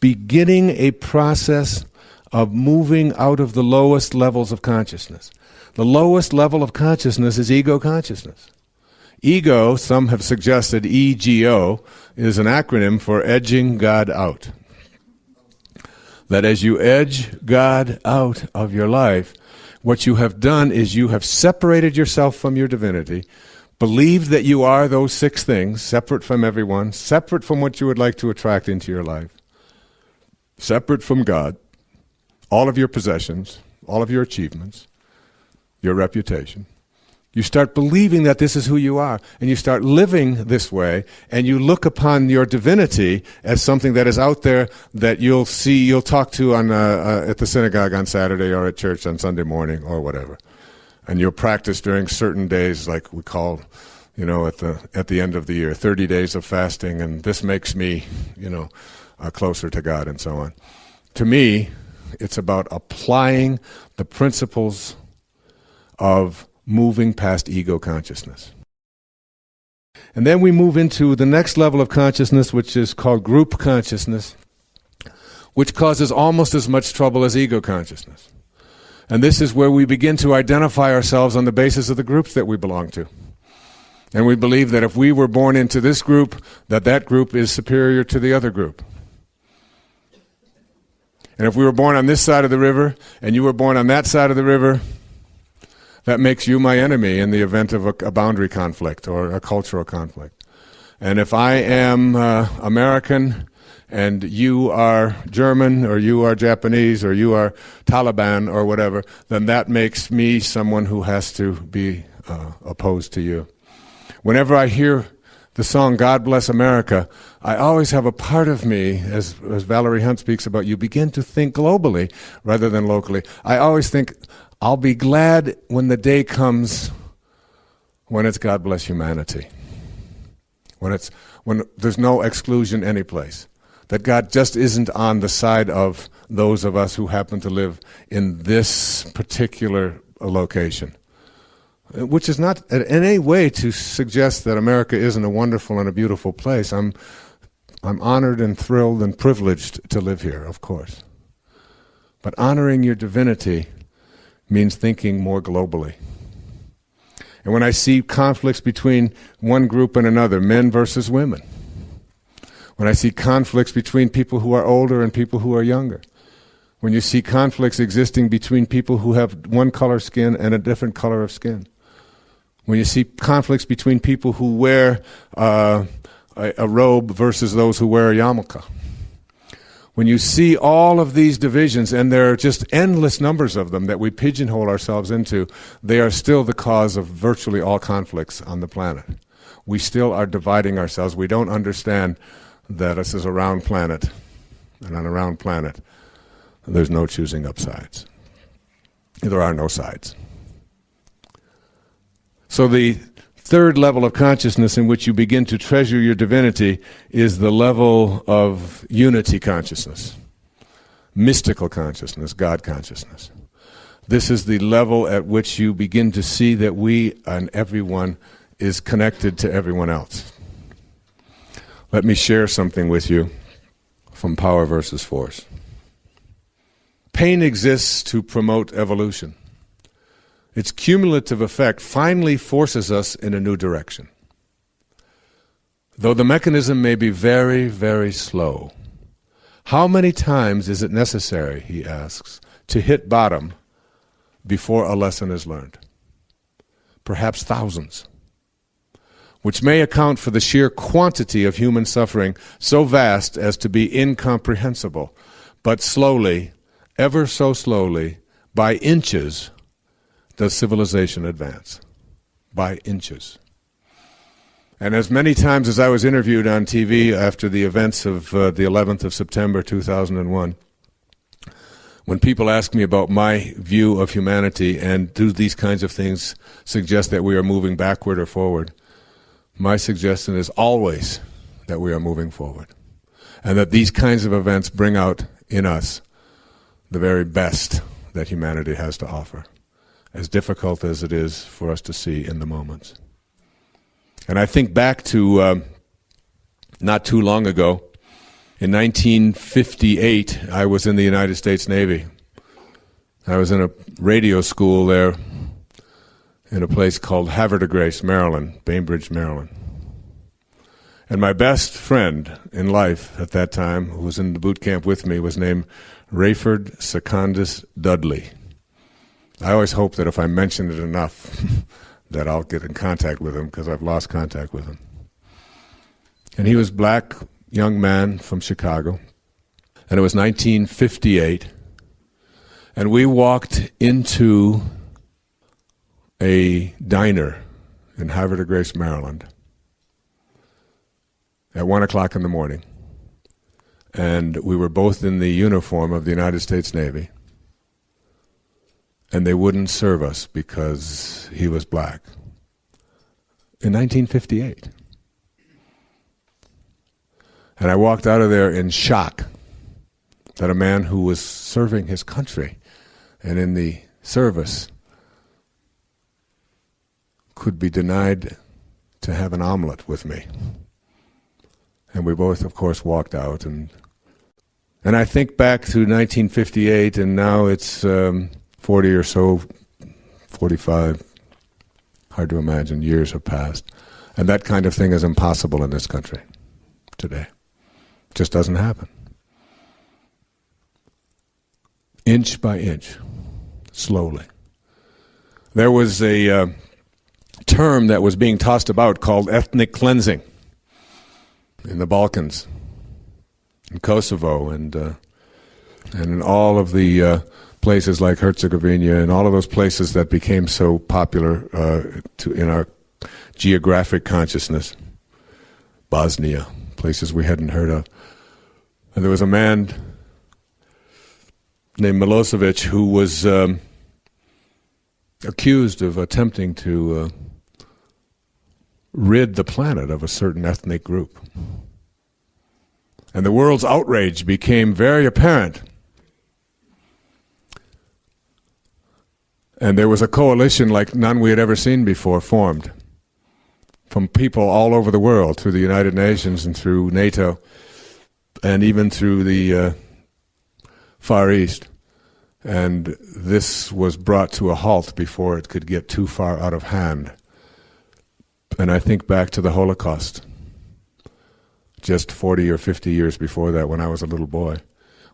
beginning a process of moving out of the lowest levels of consciousness. The lowest level of consciousness is ego consciousness. Ego, some have suggested EGO, is an acronym for edging God out. That as you edge God out of your life, what you have done is you have separated yourself from your divinity, believed that you are those 6 things, separate from everyone, separate from what you would like to attract into your life, separate from God, all of your possessions, all of your achievements, your reputation. You start believing that this is who you are, and you start living this way, and you look upon your divinity as something that is out there that you'll talk to on at the synagogue on Saturday or at church on Sunday morning or whatever. And you'll practice during certain days, like we call, at the end of the year, 30 days of fasting, and this makes me, closer to God and so on. To me, it's about applying the principles of moving past ego consciousness. And then we move into the next level of consciousness, which is called group consciousness, which causes almost as much trouble as ego consciousness. And this is where we begin to identify ourselves on the basis of the groups that we belong to. And we believe that if we were born into this group, that group is superior to the other group. And if we were born on this side of the river and you were born on that side of the river, that makes you my enemy in the event of a boundary conflict or a cultural conflict. And if I am American and you are German or you are Japanese or you are Taliban or whatever, then that makes me someone who has to be opposed to you. Whenever I hear the song God Bless America, I always have a part of me, as Valerie Hunt speaks about, you begin to think globally rather than locally. I always think, I'll be glad when the day comes when it's God Bless Humanity. When there's no exclusion anyplace. That God just isn't on the side of those of us who happen to live in this particular location. Which is not in any way to suggest that America isn't a wonderful and a beautiful place. I'm honored and thrilled and privileged to live here, of course. But honoring your divinity means thinking more globally. And when I see conflicts between one group and another, men versus women, when I see conflicts between people who are older and people who are younger, when you see conflicts existing between people who have one color skin and a different color of skin, when you see conflicts between people who wear a robe versus those who wear a yarmulke, when you see all of these divisions, and there are just endless numbers of them that we pigeonhole ourselves into, they are still the cause of virtually all conflicts on the planet. We still are dividing ourselves. We don't understand that this is a round planet, and on a round planet, there's no choosing up sides. There are no sides. So the third level of consciousness in which you begin to treasure your divinity is the level of unity consciousness, mystical consciousness, God consciousness. This is the level at which you begin to see that we and everyone is connected to everyone else. Let me share something with you from Power versus Force. Pain exists to promote evolution. Its cumulative effect finally forces us in a new direction. Though the mechanism may be very, very slow, how many times is it necessary, he asks, to hit bottom before a lesson is learned? Perhaps thousands, which may account for the sheer quantity of human suffering so vast as to be incomprehensible. But slowly, ever so slowly, by inches, does civilization advance. By inches. And as many times as I was interviewed on TV after the events of the 11th of September 2001, when people ask me about my view of humanity and do these kinds of things suggest that we are moving backward or forward, my suggestion is always that we are moving forward. And that these kinds of events bring out in us the very best that humanity has to offer, as difficult as it is for us to see in the moments. And I think back to not too long ago, in 1958, I was in the United States Navy. I was in a radio school there in a place called Havre de Grace, Maryland, Bainbridge, Maryland. And my best friend in life at that time, who was in the boot camp with me, was named Rayford Secundus Dudley. I always hope that if I mention it enough that I'll get in contact with him, because I've lost contact with him. And he was a black young man from Chicago, and it was 1958, and we walked into a diner in Havre de Grace, Maryland at 1 o'clock in the morning, and we were both in the uniform of the United States Navy. And they wouldn't serve us because he was black. In 1958. And I walked out of there in shock that a man who was serving his country and in the service could be denied to have an omelet with me. And we both, of course, walked out. And I think back to 1958, and now it's 40 or so, 45, hard to imagine, years have passed. And that kind of thing is impossible in this country today. It just doesn't happen. inch by inch, slowly. There was a term that was being tossed about called ethnic cleansing in the Balkans, in Kosovo, and in all of the places like Herzegovina, and all of those places that became so popular in our geographic consciousness. Bosnia, places we hadn't heard of. And there was a man named Milosevic who was accused of attempting to rid the planet of a certain ethnic group. And the world's outrage became very apparent. And there was a coalition like none we had ever seen before formed from people all over the world, through the United Nations and through NATO, and even through the Far East. And this was brought to a halt before it could get too far out of hand. And I think back to the Holocaust, just 40 or 50 years before that, when I was a little boy,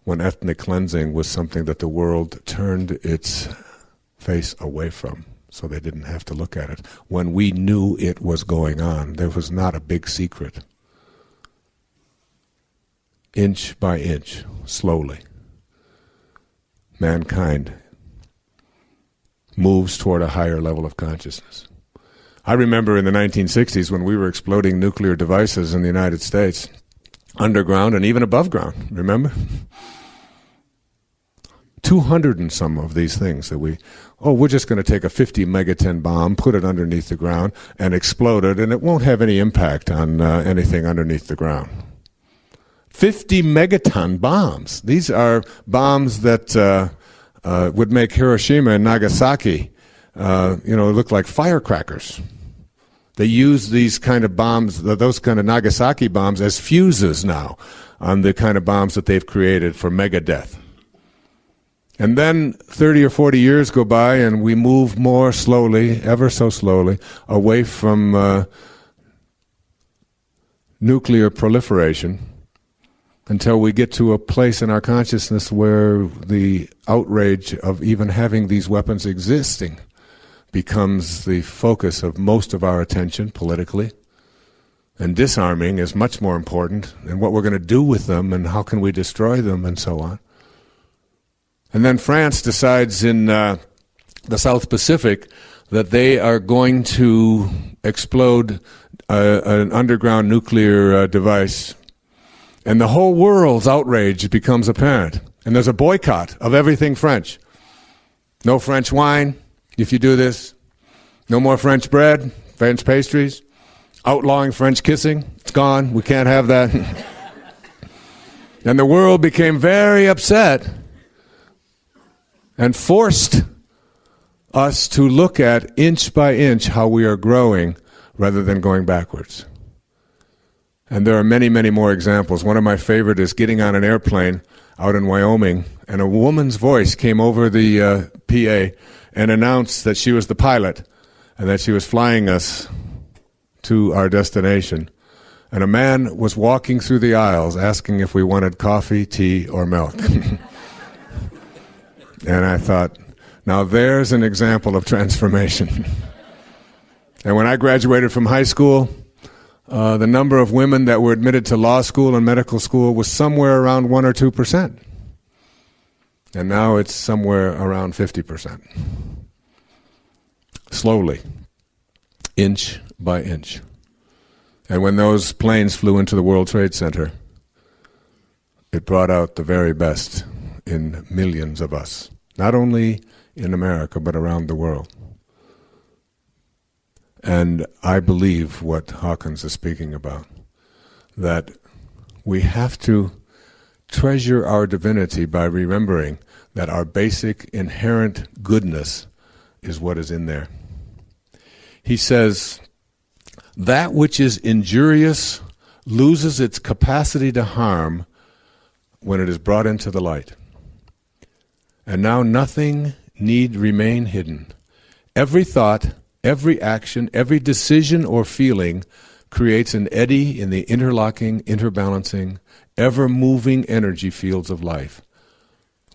when ethnic cleansing was something that the world turned its face away from, so they didn't have to look at it. When we knew it was going on, there was not a big secret. Inch by inch, slowly, mankind moves toward a higher level of consciousness. I remember in the 1960s when we were exploding nuclear devices in the United States, underground and even above ground, remember? 200 and some of these things that we're just going to take a 50 megaton bomb, put it underneath the ground, and explode it, and it won't have any impact on anything underneath the ground. 50 megaton bombs. These are bombs that would make Hiroshima and Nagasaki, look like firecrackers. They use these kind of bombs, those kind of Nagasaki bombs, as fuses now on the kind of bombs that they've created for mega death. And then 30 or 40 years go by and we move more slowly, ever so slowly, away from nuclear proliferation until we get to a place in our consciousness where the outrage of even having these weapons existing becomes the focus of most of our attention politically. And disarming is much more important, and what we're going to do with them and how can we destroy them and so on. And then France decides in the South Pacific that they are going to explode an underground nuclear device. And the whole world's outrage becomes apparent. And there's a boycott of everything French. No French wine if you do this. No more French bread, French pastries. Outlawing French kissing. It's gone. We can't have that. And the world became very upset and forced us to look at inch by inch how we are growing rather than going backwards. And there are many, many more examples. One of my favorite is getting on an airplane out in Wyoming, and a woman's voice came over the PA and announced that she was the pilot and that she was flying us to our destination. And a man was walking through the aisles asking if we wanted coffee, tea, or milk. And I thought, now there's an example of transformation. And when I graduated from high school, the number of women that were admitted to law school and medical school was somewhere around 1 or 2%. And now it's somewhere around 50%. Slowly, inch by inch. And when those planes flew into the World Trade Center, it brought out the very best in millions of us, not only in America, but around the world. And I believe what Hawkins is speaking about, that we have to treasure our divinity by remembering that our basic inherent goodness is what is in there. He says, that which is injurious loses its capacity to harm when it is brought into the light. And now nothing need remain hidden. Every thought, every action, every decision or feeling creates an eddy in the interlocking, interbalancing, ever-moving energy fields of life.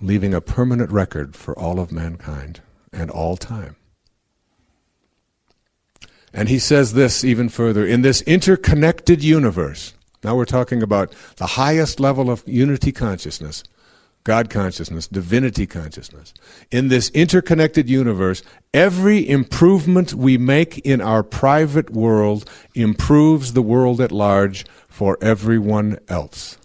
leaving a permanent record for all of mankind and all time. And he says this even further, in this interconnected universe, now we're talking about the highest level of unity consciousness, God consciousness, divinity consciousness. In this interconnected universe, every improvement we make in our private world improves the world at large for everyone else.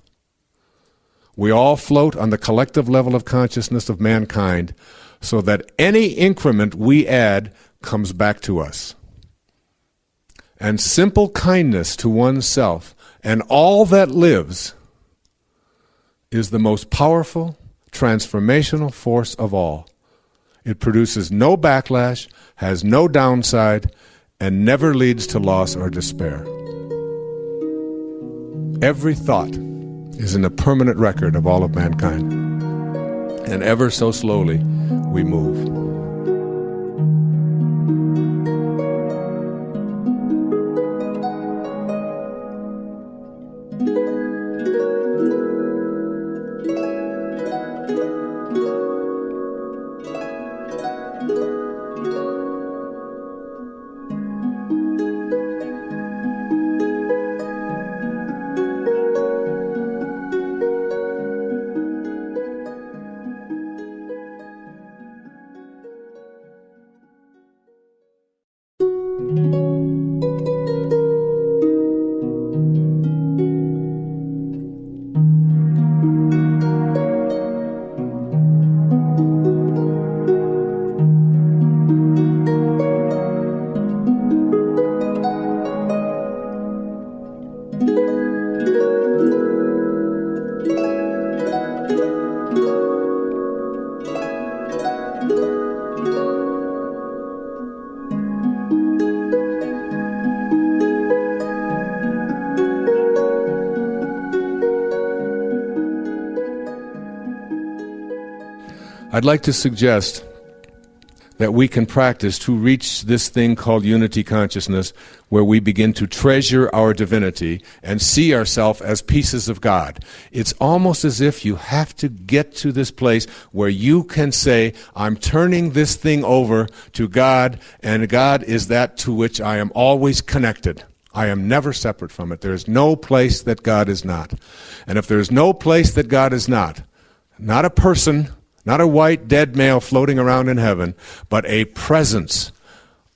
We all float on the collective level of consciousness of mankind so that any increment we add comes back to us. And simple kindness to oneself and all that lives is the most powerful, transformational force of all. It produces no backlash, has no downside, and never leads to loss or despair. Every thought is in a permanent record of all of mankind. And ever so slowly, we move. I'd like to suggest that we can practice to reach this thing called unity consciousness, where we begin to treasure our divinity and see ourselves as pieces of God. It's almost as if you have to get to this place where you can say, I'm turning this thing over to God, and God is that to which I am always connected. I am never separate from it. There is no place that God is not. And if there is no place that God is not a person, not a white dead male floating around in heaven, but a presence,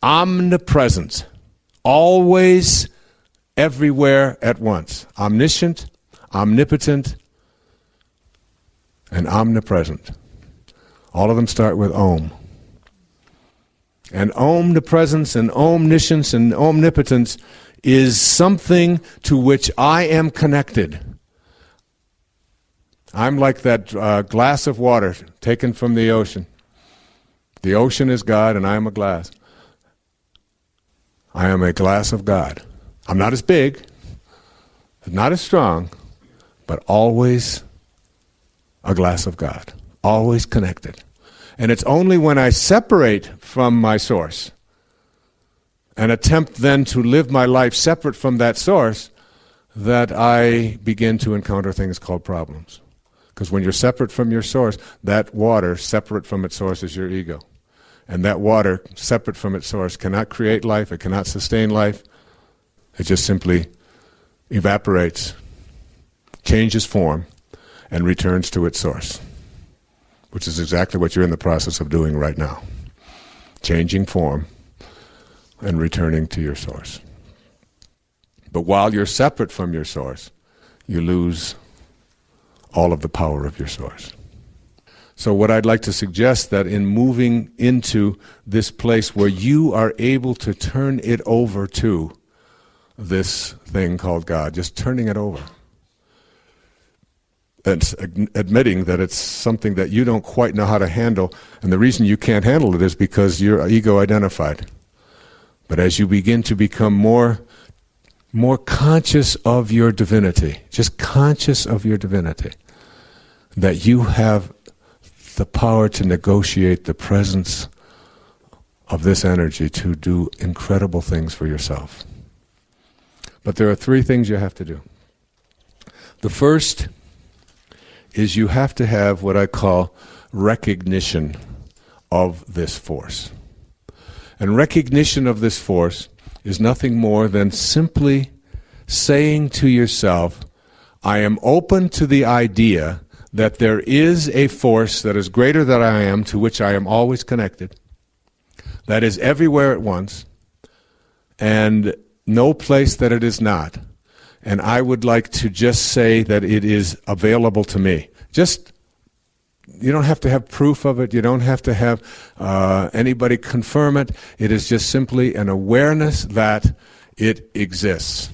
omnipresent, always, everywhere at once, omniscient, omnipotent, and omnipresent. All of them start with Om. And omnipresence and omniscience and omnipotence is something to which I am connected. I'm like that glass of water taken from the ocean. The ocean is God and I am a glass. I am a glass of God. I'm not as big, not as strong, but always a glass of God. Always connected. And it's only when I separate from my source and attempt then to live my life separate from that source that I begin to encounter things called problems. Because when you're separate from your source, that water separate from its source is your ego. And that water separate from its source cannot create life, it cannot sustain life. It just simply evaporates, changes form, and returns to its source. Which is exactly what you're in the process of doing right now. Changing form and returning to your source. But while you're separate from your source, you lose all of the power of your source. So what I'd like to suggest that in moving into this place where you are able to turn it over to this thing called God, just turning it over. And admitting that it's something that you don't quite know how to handle, and the reason you can't handle it is because you're ego identified. But as you begin to become more conscious of your divinity, just conscious of your divinity, that you have the power to negotiate the presence of this energy to do incredible things for yourself. But there are three things you have to do. The first is you have to have what I call recognition of this force. And recognition of this force is nothing more than simply saying to yourself, I am open to the idea that there is a force that is greater than I am, to which I am always connected, that is everywhere at once, and no place that it is not. And I would like to just say that it is available to me. You don't have to have proof of it. You don't have to have anybody confirm it. It is just simply an awareness that it exists.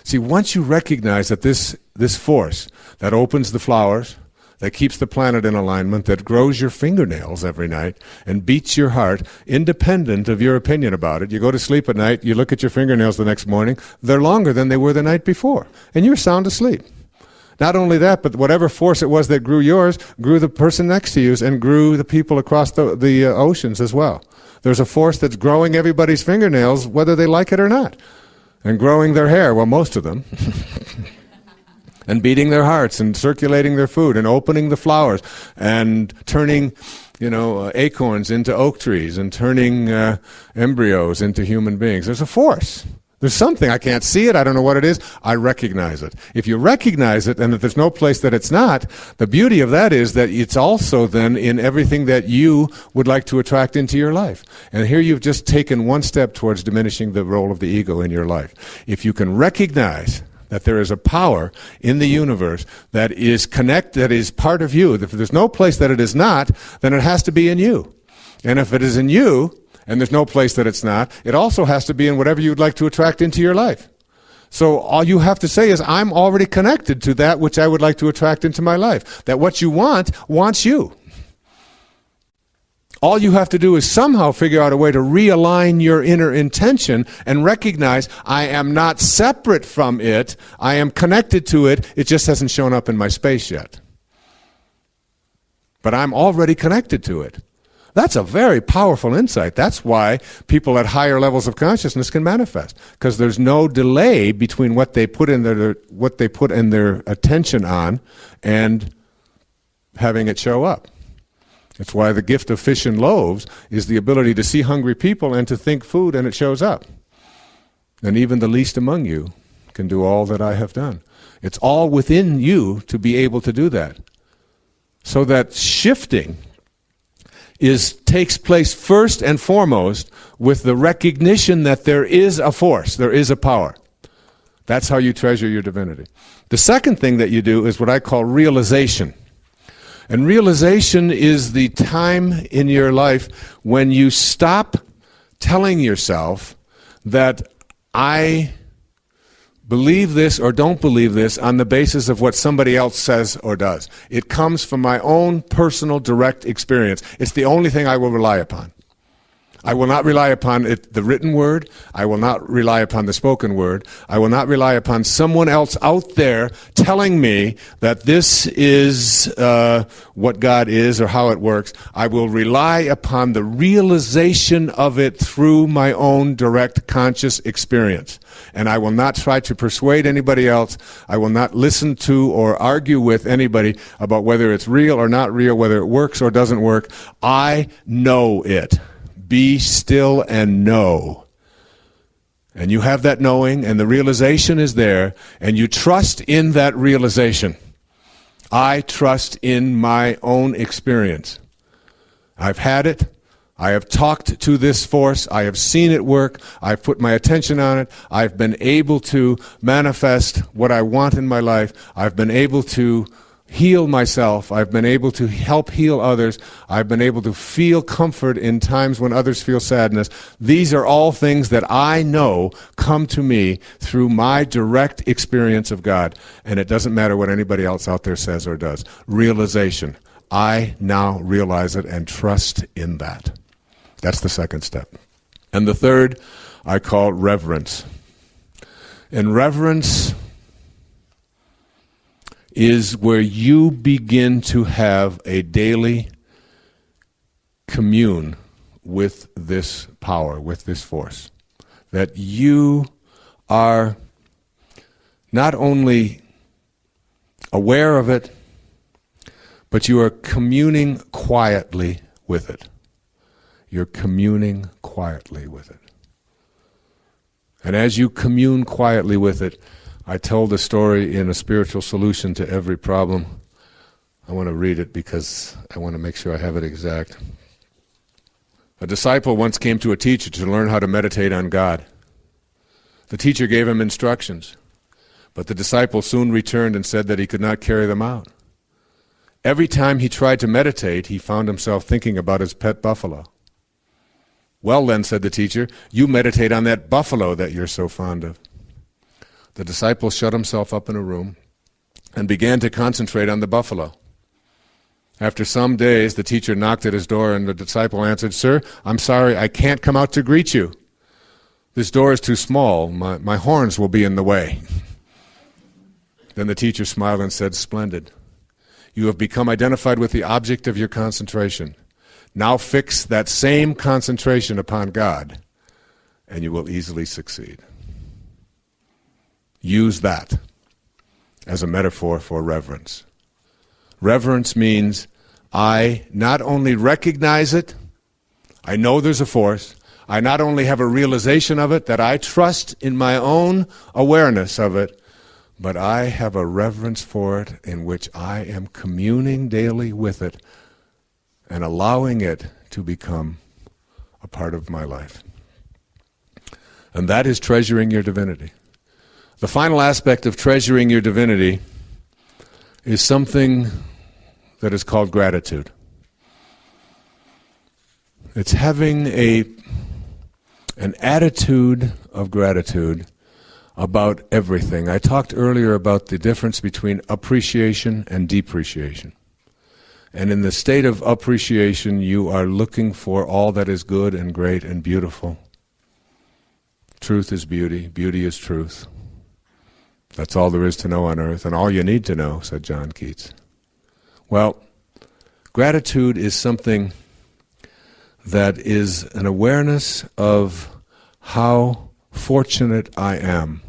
See, once you recognize that this force that opens the flowers, that keeps the planet in alignment, that grows your fingernails every night and beats your heart, independent of your opinion about it. You go to sleep at night, you look at your fingernails the next morning, they're longer than they were the night before, and you're sound asleep. Not only that, but whatever force it was that grew yours, grew the person next to you and grew the people across the oceans as well. There's a force that's growing everybody's fingernails, whether they like it or not, and growing their hair, well, most of them. And beating their hearts and circulating their food and opening the flowers and turning, acorns into oak trees and turning embryos into human beings. There's a force. There's something. I can't see it. I don't know what it is. I recognize it. If you recognize it and that there's no place that it's not, the beauty of that is that it's also then in everything that you would like to attract into your life. And here you've just taken one step towards diminishing the role of the ego in your life. If you can recognize that there is a power in the universe that is that is part of you. If there's no place that it is not, then it has to be in you. And if it is in you, and there's no place that it's not, it also has to be in whatever you'd like to attract into your life. So all you have to say is, I'm already connected to that which I would like to attract into my life. That what you want, wants you. All you have to do is somehow figure out a way to realign your inner intention and recognize I am not separate from it. I am connected to it. It just hasn't shown up in my space yet. But I'm already connected to it. That's a very powerful insight. That's why people at higher levels of consciousness can manifest, because there's no delay between what they put in their attention on and having it show up. It's why the gift of fish and loaves is the ability to see hungry people and to think food, and it shows up. And even the least among you can do all that I have done. It's all within you to be able to do that. So that shifting takes place first and foremost with the recognition that there is a force, there is a power. That's how you treasure your divinity. The second thing that you do is what I call realization. And realization is the time in your life when you stop telling yourself that I believe this or don't believe this on the basis of what somebody else says or does. It comes from my own personal direct experience. It's the only thing I will rely upon. I will not rely upon the written word. I will not rely upon the spoken word. I will not rely upon someone else out there telling me that this is what God is or how it works. I will rely upon the realization of it through my own direct conscious experience. And I will not try to persuade anybody else. I will not listen to or argue with anybody about whether it's real or not real, whether it works or doesn't work. I know it. Be still and know. And you have that knowing, and the realization is there, and you trust in that realization. I trust in my own experience. I've had it. I have talked to this force. I have seen it work. I've put my attention on it. I've been able to manifest what I want in my life. I've been able to heal myself. I've been able to help heal others. I've been able to feel comfort in times when others feel sadness. These are all things that I know come to me through my direct experience of God. And it doesn't matter what anybody else out there says or does. Realization. I now realize it and trust in that. That's the second step. And the third I call reverence. And reverence is where you begin to have a daily commune with this power, with this force. That you are not only aware of it, but you are communing quietly with it. You're communing quietly with it. And as you commune quietly with it, I told the story in A Spiritual Solution to Every Problem. I want to read it because I want to make sure I have it exact. A disciple once came to a teacher to learn how to meditate on God. The teacher gave him instructions, but the disciple soon returned and said that he could not carry them out. Every time he tried to meditate, he found himself thinking about his pet buffalo. Well then, said the teacher, you meditate on that buffalo that you're so fond of. The disciple shut himself up in a room and began to concentrate on the buffalo. After some days, the teacher knocked at his door and the disciple answered, Sir, I'm sorry, I can't come out to greet you. This door is too small. My horns will be in the way. Then the teacher smiled and said, Splendid. You have become identified with the object of your concentration. Now fix that same concentration upon God, and you will easily succeed. Use that as a metaphor for reverence. Reverence means I not only recognize it, I know there's a force, I not only have a realization of it, that I trust in my own awareness of it, but I have a reverence for it in which I am communing daily with it and allowing it to become a part of my life. And that is treasuring your divinity. The final aspect of treasuring your divinity is something that is called gratitude. It's having an attitude of gratitude about everything. I talked earlier about the difference between appreciation and depreciation. And in the state of appreciation, you are looking for all that is good and great and beautiful. Truth is beauty, beauty is truth. That's all there is to know on earth, and all you need to know, said John Keats. Well, gratitude is something that is an awareness of how fortunate I am.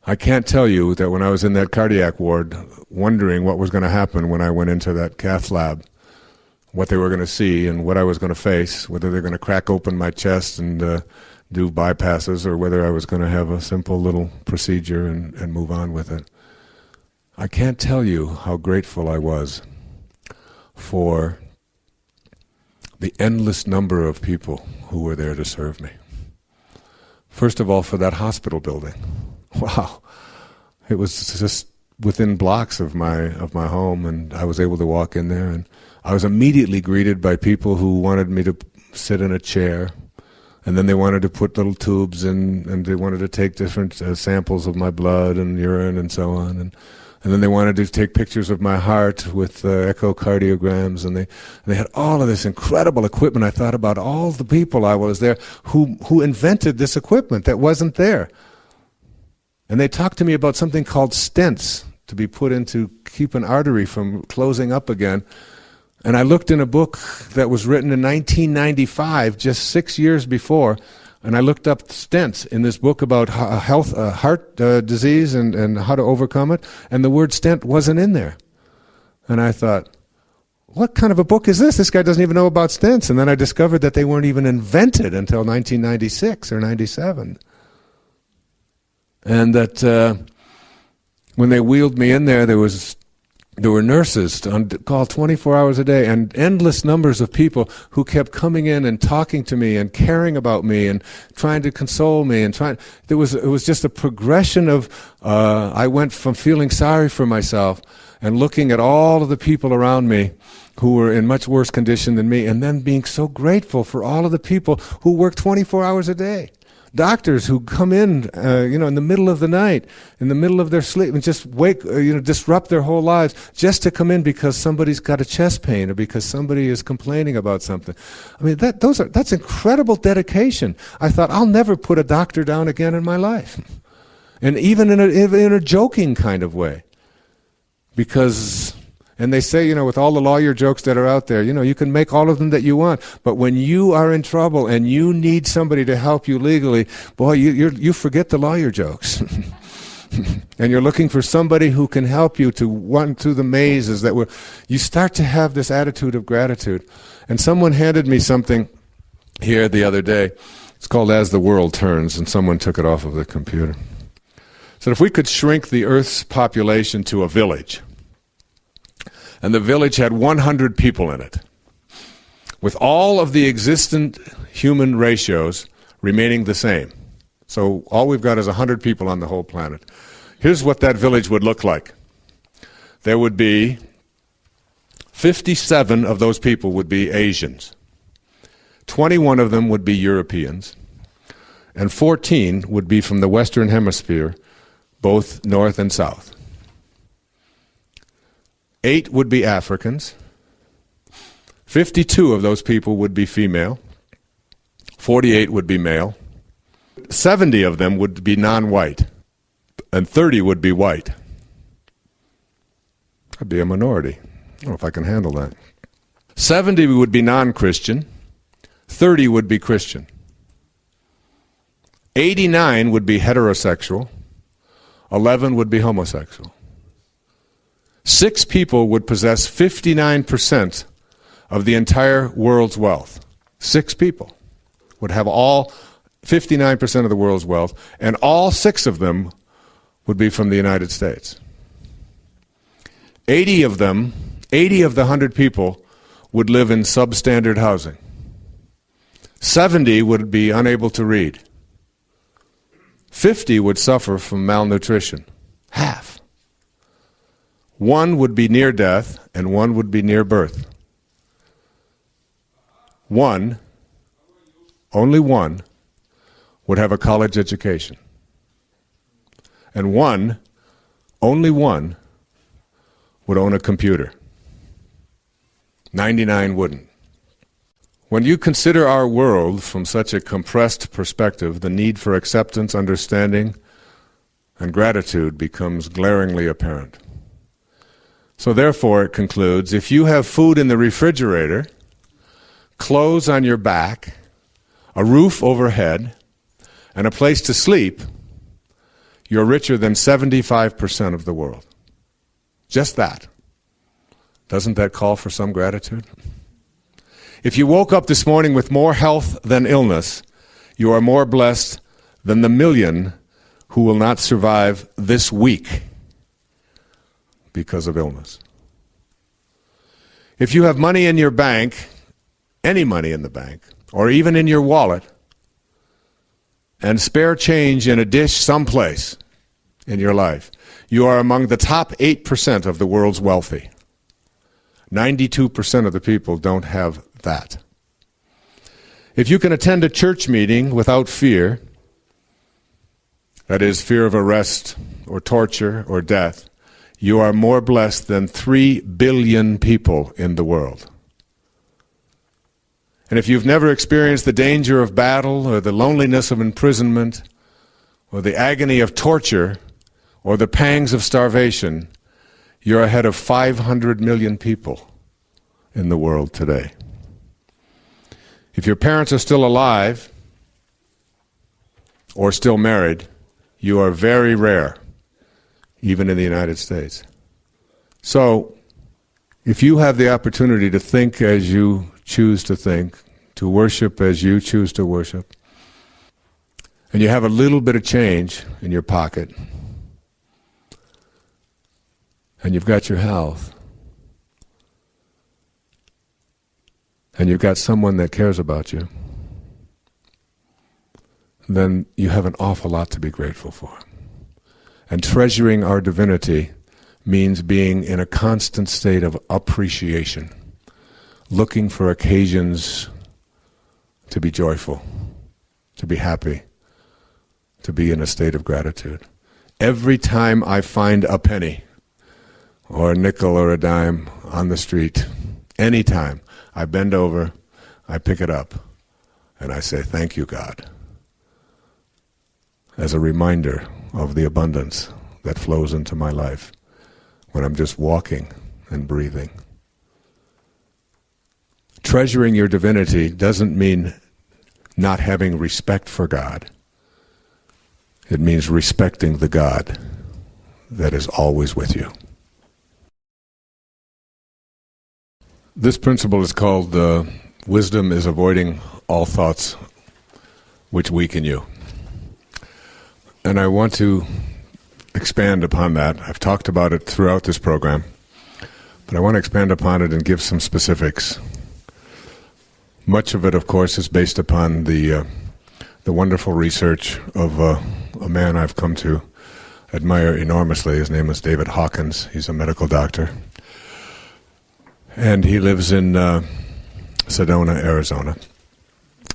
I can't tell you that when I was in that cardiac ward, wondering what was going to happen when I went into that cath lab, what they were going to see and what I was going to face, whether they're going to crack open my chest and do bypasses, or whether I was going to have a simple little procedure and move on with it. I can't tell you how grateful I was for the endless number of people who were there to serve me. First of all, for that hospital building. Wow. It was just within blocks of my home, and I was able to walk in there, and I was immediately greeted by people who wanted me to sit in a chair, and then they wanted to put little tubes in, and they wanted to take different samples of my blood and urine and so on, and then they wanted to take pictures of my heart with echocardiograms, and they had all of this incredible equipment. I thought about all the people I was there who invented this equipment that wasn't there. And they talked to me about something called stents to be put in to keep an artery from closing up again. And I looked in a book that was written in 1995, just 6 years before, and I looked up stents in this book about heart disease and how to overcome it, and the word stent wasn't in there. And I thought, what kind of a book is this? This guy doesn't even know about stents. And then I discovered that they weren't even invented until 1996 or 97. And that when they wheeled me in there, there were nurses on call 24 hours a day, and endless numbers of people who kept coming in and talking to me and caring about me and trying to console me and it was just a progression of I went from feeling sorry for myself and looking at all of the people around me who were in much worse condition than me, and then being so grateful for all of the people who work 24 hours a day. Doctors who come in, in the middle of the night, in the middle of their sleep, and just disrupt their whole lives just to come in because somebody's got a chest pain or because somebody is complaining about something. I mean, that's incredible dedication. I thought, I'll never put a doctor down again in my life, and even in a joking kind of way, because. And they say, with all the lawyer jokes that are out there, you can make all of them that you want. But when you are in trouble and you need somebody to help you legally, boy, you forget the lawyer jokes. and you're looking for somebody who can help you to run through the mazes you start to have this attitude of gratitude. And someone handed me something here the other day. It's called As the World Turns, and someone took it off of the computer. So if we could shrink the Earth's population to a village, and the village had 100 people in it, with all of the existent human ratios remaining the same. So all we've got is 100 people on the whole planet. Here's what that village would look like. There would be 57 of those people would be Asians. 21 of them would be Europeans. And 14 would be from the Western Hemisphere, both North and South. 8 would be Africans. 52 of those people would be female. 48 would be male. 70 of them would be non-white. And 30 would be white. I'd be a minority. I don't know if I can handle that. 70 would be non-Christian. 30 would be Christian. 89 would be heterosexual. 11 would be homosexual. 6 people would possess 59% of the entire world's wealth. 6 people would have all 59% of the world's wealth, and all 6 of them would be from the United States. 80 of them, 80 of the 100 people, would live in substandard housing. 70 would be unable to read. 50 would suffer from malnutrition. Half. 1 would be near death, and 1 would be near birth. 1, only 1, would have a college education. And 1, only 1, would own a computer. 99 wouldn't. When you consider our world from such a compressed perspective, the need for acceptance, understanding, and gratitude becomes glaringly apparent. So therefore, it concludes, if you have food in the refrigerator, clothes on your back, a roof overhead, and a place to sleep, you're richer than 75% of the world. Just that. Doesn't that call for some gratitude? If you woke up this morning with more health than illness, you are more blessed than the million who will not survive this week because of illness. If you have money in your bank, any money in the bank, or even in your wallet, and spare change in a dish someplace in your life, you are among the top 8% of the world's wealthy. 92% of the people don't have that. If you can attend a church meeting without fear, that is, fear of arrest or torture or death, you are more blessed than 3 billion people in the world. And if you've never experienced the danger of battle or the loneliness of imprisonment or the agony of torture or the pangs of starvation, you're ahead of 500 million people in the world today. If your parents are still alive or still married, you are very rare, even in the United States. So, if you have the opportunity to think as you choose to think, to worship as you choose to worship, and you have a little bit of change in your pocket, and you've got your health, and you've got someone that cares about you, then you have an awful lot to be grateful for. And treasuring our divinity means being in a constant state of appreciation, looking for occasions to be joyful, to be happy, to be in a state of gratitude. Every time I find a penny, or a nickel or a dime on the street, anytime, I bend over, I pick it up, and I say, "Thank you, God," as a reminder of the abundance that flows into my life when I'm just walking and breathing. Treasuring your divinity doesn't mean not having respect for God. It means respecting the God that is always with you. This principle is called wisdom is avoiding all thoughts which weaken you. And I want to expand upon that. I've talked about it throughout this program, but I want to expand upon it and give some specifics. Much of it, of course, is based upon the wonderful research of a man I've come to admire enormously. His name is David Hawkins. He's a medical doctor. And he lives in Sedona, Arizona.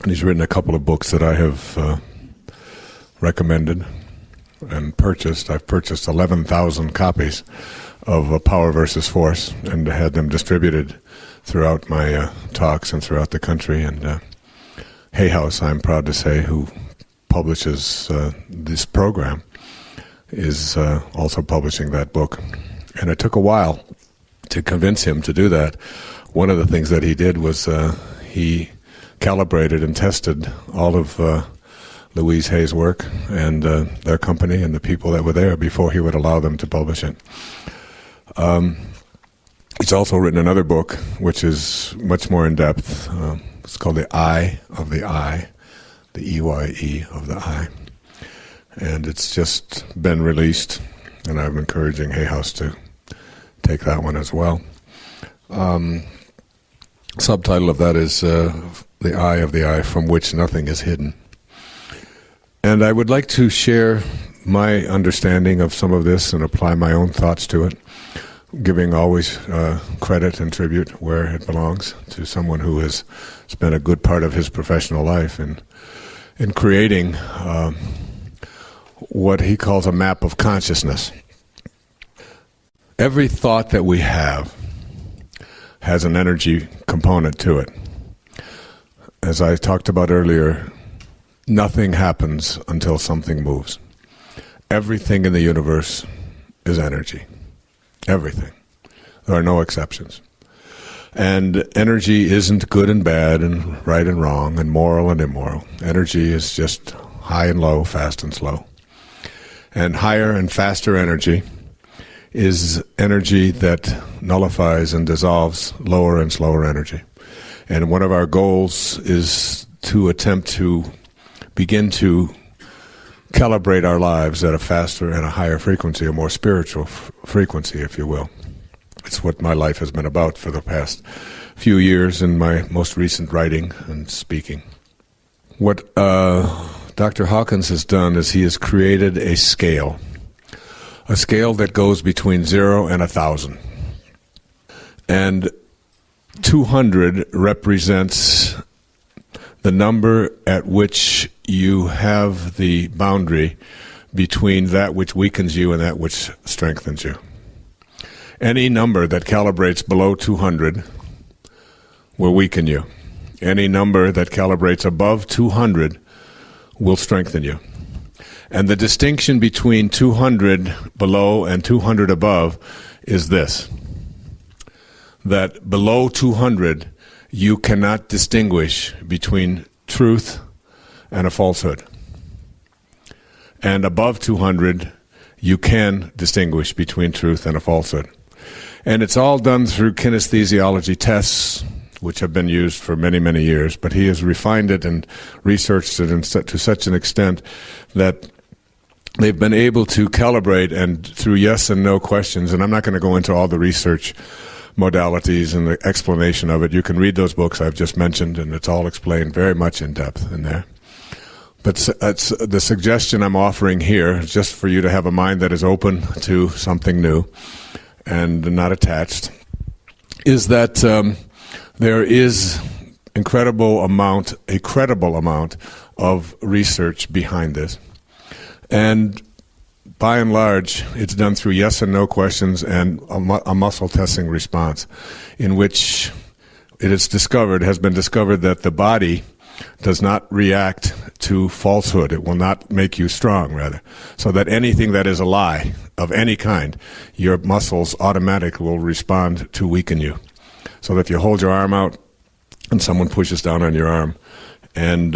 And he's written a couple of books that I have recommended and purchased. I've purchased 11,000 copies of Power versus Force and had them distributed throughout my talks and throughout the country. And Hay House, I'm proud to say, who publishes this program, is also publishing that book. And it took a while to convince him to do that. One of the things that he did was he calibrated and tested all of Louise Hay's work and their company and the people that were there before he would allow them to publish it. He's also written another book, which is much more in-depth. It's called The Eye of the Eye, the EYE of the Eye. And it's just been released, and I'm encouraging Hay House to take that one as well. Subtitle of that is The Eye of the Eye, from which nothing is hidden. And I would like to share my understanding of some of this and apply my own thoughts to it, giving always credit and tribute where it belongs to someone who has spent a good part of his professional life in creating what he calls a map of consciousness. Every thought that we have has an energy component to it. As I talked about earlier, nothing happens until something moves. Everything in the universe is energy. Everything. There are no exceptions. And energy isn't good and bad and right and wrong and moral and immoral. Energy is just high and low, fast and slow. And higher and faster energy is energy that nullifies and dissolves lower and slower energy. And one of our goals is to attempt to begin to calibrate our lives at a faster and a higher frequency, a more spiritual frequency, if you will. It's what my life has been about for the past few years in my most recent writing and speaking. What Dr. Hawkins has done is he has created a scale that goes between 0 and 1,000. And 200 represents the number at which you have the boundary between that which weakens you and that which strengthens you. Any number that calibrates below 200 will weaken you. Any number that calibrates above 200 will strengthen you. And the distinction between 200 below and 200 above is this: that below 200, you cannot distinguish between truth and a falsehood. And above 200, you can distinguish between truth and a falsehood. And it's all done through kinesthesiology tests, which have been used for many, many years, but he has refined it and researched it to such an extent that they've been able to calibrate, and through yes and no questions, and I'm not going to go into all the research modalities and the explanation of it. You can read those books I've just mentioned, and it's all explained very much in depth in there. But the suggestion I'm offering here, just for you to have a mind that is open to something new and not attached, is that there is a credible amount of research behind this. And by and large, it's done through yes and no questions and a muscle testing response, in which has been discovered that the body does not react to falsehood. It will not make you strong, rather. So that anything that is a lie of any kind, your muscles automatically will respond to weaken you. So that if you hold your arm out and someone pushes down on your arm, and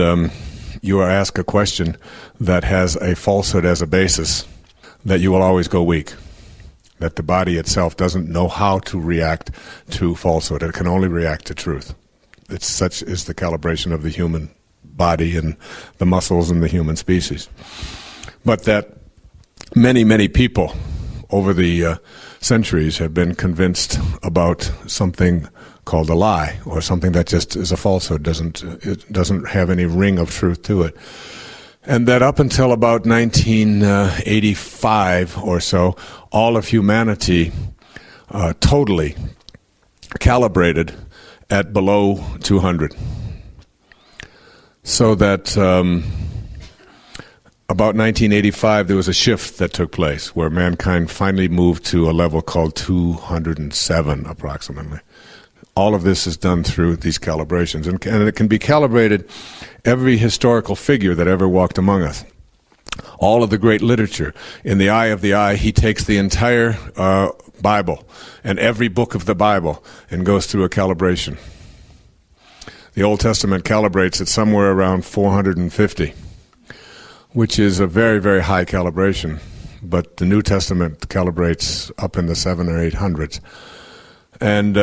you are asked a question that has a falsehood as a basis, that you will always go weak. That the body itself doesn't know how to react to falsehood. It can only react to truth. It's such is the calibration of the human body and the muscles in the human species. But that many, many people over the centuries have been convinced about something called a lie, or something that just is a falsehood, it doesn't have any ring of truth to it. And that up until about 1985 or so, all of humanity totally calibrated at below 200. So that about 1985, there was a shift that took place where mankind finally moved to a level called 207 approximately. All of this is done through these calibrations. And it can be calibrated every historical figure that ever walked among us. All of the great literature. In the eye of the eye, he takes the entire Bible and every book of the Bible and goes through a calibration. The Old Testament calibrates at somewhere around 450, which is a very, very high calibration. But the New Testament calibrates up in the 700 or 800s. And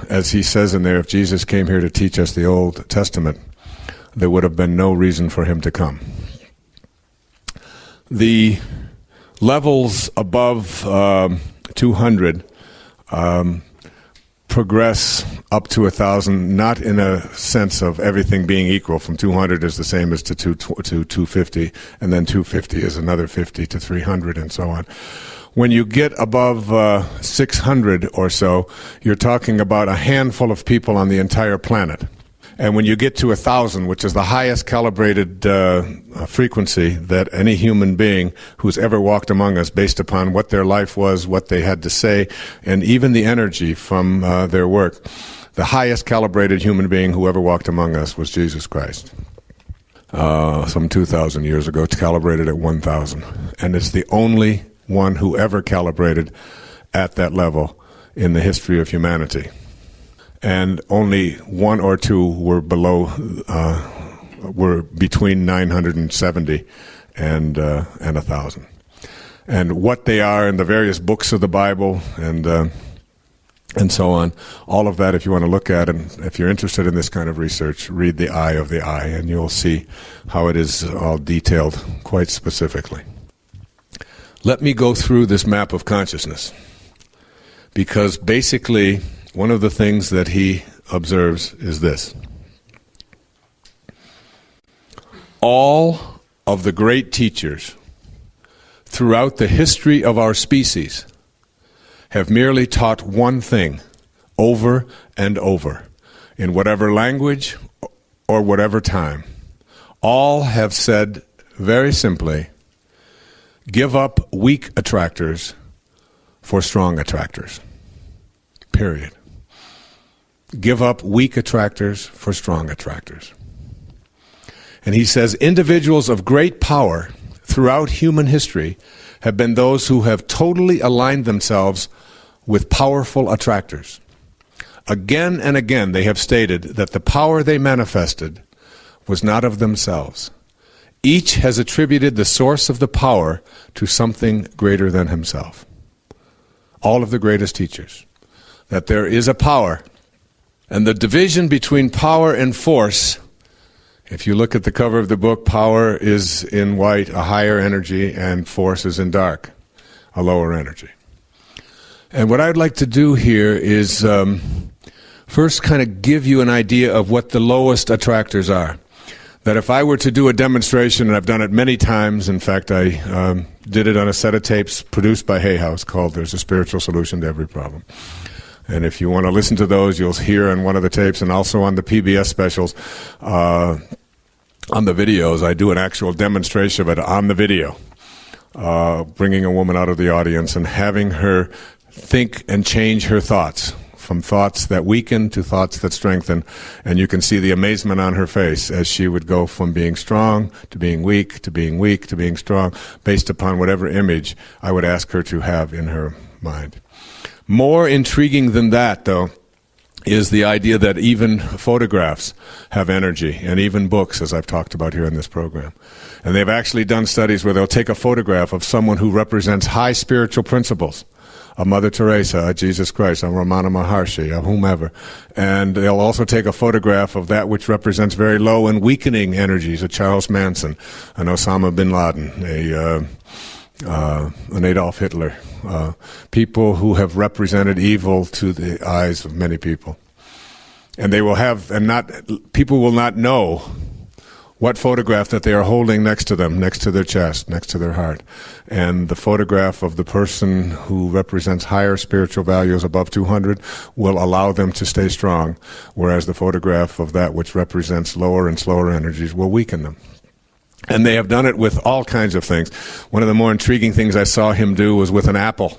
as he says in there, if Jesus came here to teach us the Old Testament, there would have been no reason for him to come. The levels above 200 progress up to 1,000, not in a sense of everything being equal. From 200 is the same as to 250, and then 250 is another 50 to 300, and so on. When you get above 600 or so, you're talking about a handful of people on the entire planet. And when you get to 1,000, which is the highest calibrated frequency that any human being who's ever walked among us, based upon what their life was, what they had to say, and even the energy from their work, the highest calibrated human being who ever walked among us was Jesus Christ. Some 2,000 years ago, it's calibrated at 1,000. And it's the only one who ever calibrated at that level in the history of humanity. And only one or two were were between 970 and 1,000. And what they are in the various books of the Bible and so on, all of that, if you want to look at it, and if you're interested in this kind of research, read The Eye of the Eye, and you'll see how it is all detailed quite specifically. Let me go through this map of consciousness, because basically one of the things that he observes is this. All of the great teachers throughout the history of our species have merely taught one thing over and over, in whatever language or whatever time. All have said very simply, give up weak attractors for strong attractors. Period. Give up weak attractors for strong attractors. And he says individuals of great power throughout human history have been those who have totally aligned themselves with powerful attractors. Again and again they have stated that the power they manifested was not of themselves. Each has attributed the source of the power to something greater than himself. All of the greatest teachers. That there is a power. And the division between power and force, if you look at the cover of the book, power is in white, a higher energy, and force is in dark, a lower energy. And what I'd like to do here is first kind of give you an idea of what the lowest attractors are. That if I were to do a demonstration, and I've done it many times, in fact I did it on a set of tapes produced by Hay House called There's a Spiritual Solution to Every Problem. And if you want to listen to those, you'll hear on one of the tapes and also on the PBS specials, on the videos, I do an actual demonstration of it on the video, bringing a woman out of the audience and having her think and change her thoughts, from thoughts that weaken to thoughts that strengthen. And you can see the amazement on her face as she would go from being strong to being weak to being weak to being strong, based upon whatever image I would ask her to have in her mind. More intriguing than that, though, is the idea that even photographs have energy, and even books, as I've talked about here in this program. And they've actually done studies where they'll take a photograph of someone who represents high spiritual principles, a Mother Teresa, a Jesus Christ, a Ramana Maharshi, a whomever. And they'll also take a photograph of that which represents very low and weakening energies, a Charles Manson, an Osama bin Laden, an Adolf Hitler, people who have represented evil to the eyes of many people. And they will have, people will not know what photograph that they are holding next to them, next to their chest, next to their heart. And the photograph of the person who represents higher spiritual values above 200 will allow them to stay strong, whereas the photograph of that which represents lower and slower energies will weaken them. And they have done it with all kinds of things. One of the more intriguing things I saw him do was with an apple.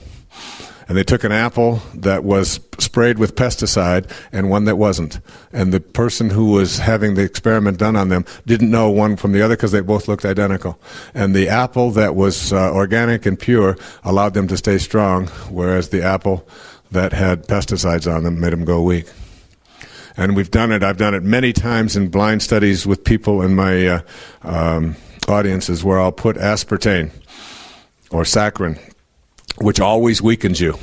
And they took an apple that was sprayed with pesticide and one that wasn't. And the person who was having the experiment done on them didn't know one from the other because they both looked identical. And the apple that was organic and pure allowed them to stay strong, whereas the apple that had pesticides on them made them go weak. And we've done it. I've done it many times in blind studies with people in my audiences where I'll put aspartame or saccharin, which always weakens you.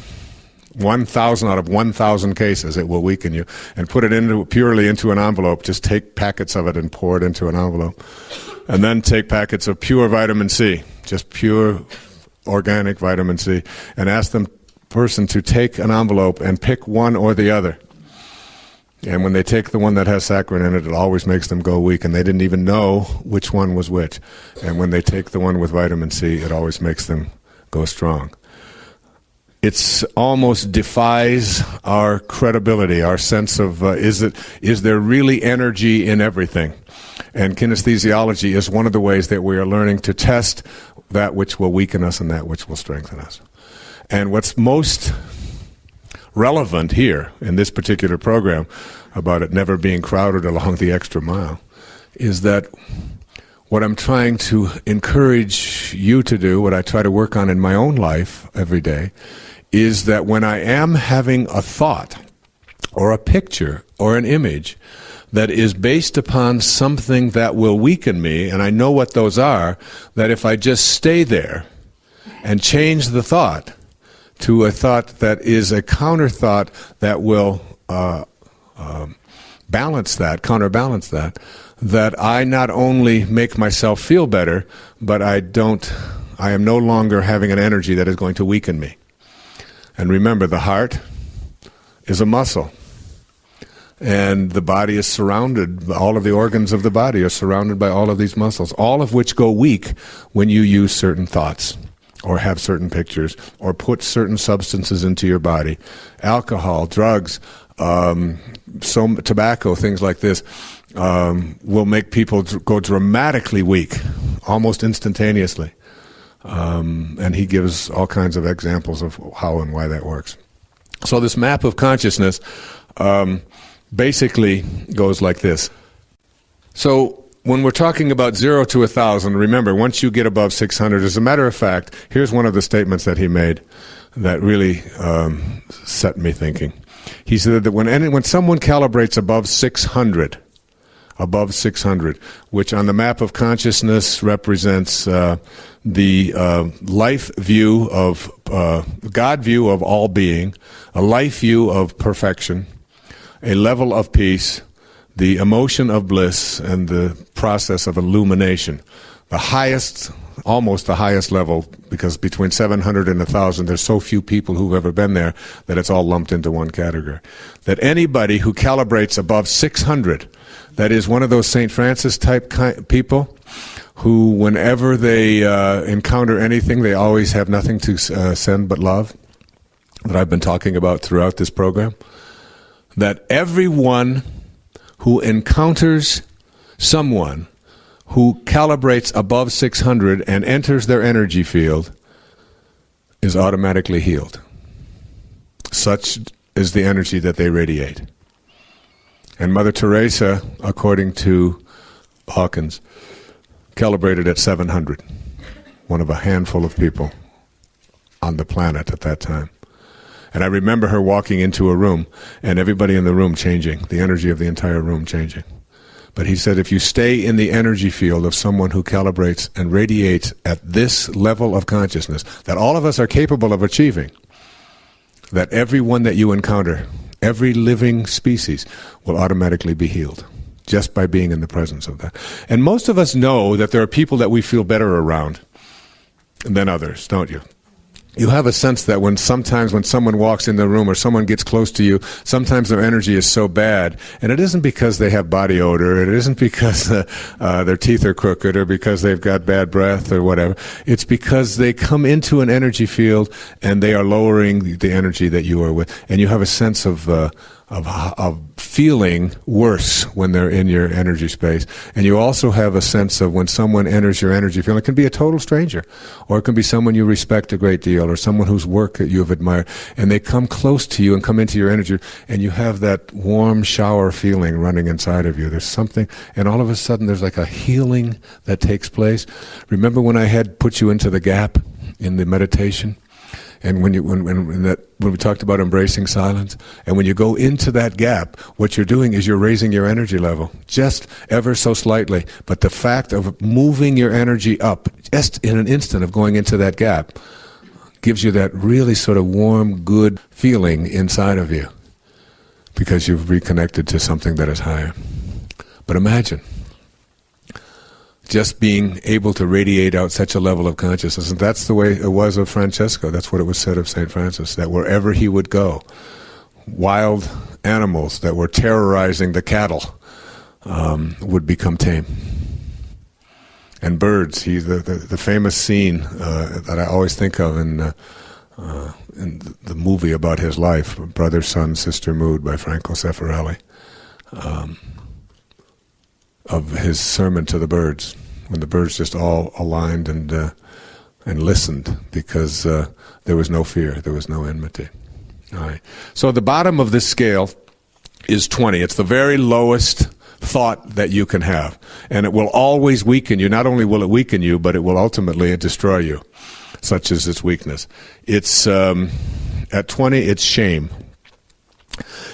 1,000 out of 1,000 cases, it will weaken you. And put it purely into an envelope. Just take packets of it and pour it into an envelope. And then take packets of pure vitamin C, just pure organic vitamin C, and ask the person to take an envelope and pick one or the other. And when they take the one that has saccharin in it, it always makes them go weak, and they didn't even know which one was which. And when they take the one with vitamin C, it always makes them go strong. It almost defies our credibility, our sense of, is there really energy in everything? And kinesthesiology is one of the ways that we are learning to test that which will weaken us and that which will strengthen us. And what's most relevant here in this particular program about it never being crowded along the extra mile is that what I'm trying to encourage you to do, what I try to work on in my own life every day, is that when I am having a thought or a picture or an image that is based upon something that will weaken me, and I know what those are, that if I just stay there and change the thought to a thought that is a counter thought that will counterbalance that, that I not only make myself feel better, but I am no longer having an energy that is going to weaken me. And remember, the heart is a muscle. And the body is surrounded, all of the organs of the body are surrounded by all of these muscles, all of which go weak when you use certain thoughts, or have certain pictures, or put certain substances into your body. Alcohol, drugs, tobacco, things like this, will make people go dramatically weak, almost instantaneously. And he gives all kinds of examples of how and why that works. So this map of consciousness basically goes like this. So when we're talking about 0 to 1,000, remember, once you get above 600, as a matter of fact, here's one of the statements that he made that really set me thinking. He said that when someone calibrates above 600, which on the map of consciousness represents the life view of, God view of all being, a life view of perfection, a level of peace, the emotion of bliss, and the process of illumination. The highest, almost the highest level, because between 700 and 1,000, there's so few people who've ever been there that it's all lumped into one category. That anybody who calibrates above 600, that is one of those St. Francis type people who, whenever they encounter anything, they always have nothing to send but love, that I've been talking about throughout this program. That everyone who encounters someone who calibrates above 600 and enters their energy field is automatically healed. Such is the energy that they radiate. And Mother Teresa, according to Hawkins, calibrated at 700, one of a handful of people on the planet at that time. And I remember her walking into a room and everybody in the room changing, the energy of the entire room changing. But he said, if you stay in the energy field of someone who calibrates and radiates at this level of consciousness that all of us are capable of achieving, that everyone that you encounter, every living species, will automatically be healed just by being in the presence of that. And most of us know that there are people that we feel better around than others, don't you? You have a sense that sometimes when someone walks in the room or someone gets close to you, sometimes their energy is so bad, and it isn't because they have body odor, it isn't because their teeth are crooked or because they've got bad breath or whatever. It's because they come into an energy field and they are lowering the energy that you are with, and you have a sense of feeling worse when they're in your energy space. And you also have a sense of when someone enters your energy field, it can be a total stranger, or it can be someone you respect a great deal, or someone whose work that you have admired, and they come close to you and come into your energy, and you have that warm shower feeling running inside of you. There's something, and all of a sudden there's like a healing that takes place. Remember when I had put you into the gap in the meditation? And when we talked about embracing silence, and when you go into that gap, what you're doing is you're raising your energy level, just ever so slightly. But the fact of moving your energy up, just in an instant of going into that gap, gives you that really sort of warm, good feeling inside of you, because you've reconnected to something that is higher. But imagine just being able to radiate out such a level of consciousness. And that's the way it was of Francesco. That's what it was said of St. Francis, that wherever he would go, wild animals that were terrorizing the cattle would become tame. And birds, the famous scene that I always think of in the movie about his life, Brother, Sun, Sister, Mood by Franco Seffarelli, of his sermon to the birds, when the birds just all aligned and listened, because there was no fear, there was no enmity. All right. So the bottom of this scale is 20. It's the very lowest thought that you can have, and it will always weaken you. Not only will it weaken you, but it will ultimately destroy you, such as its weakness. It's at 20, it's shame.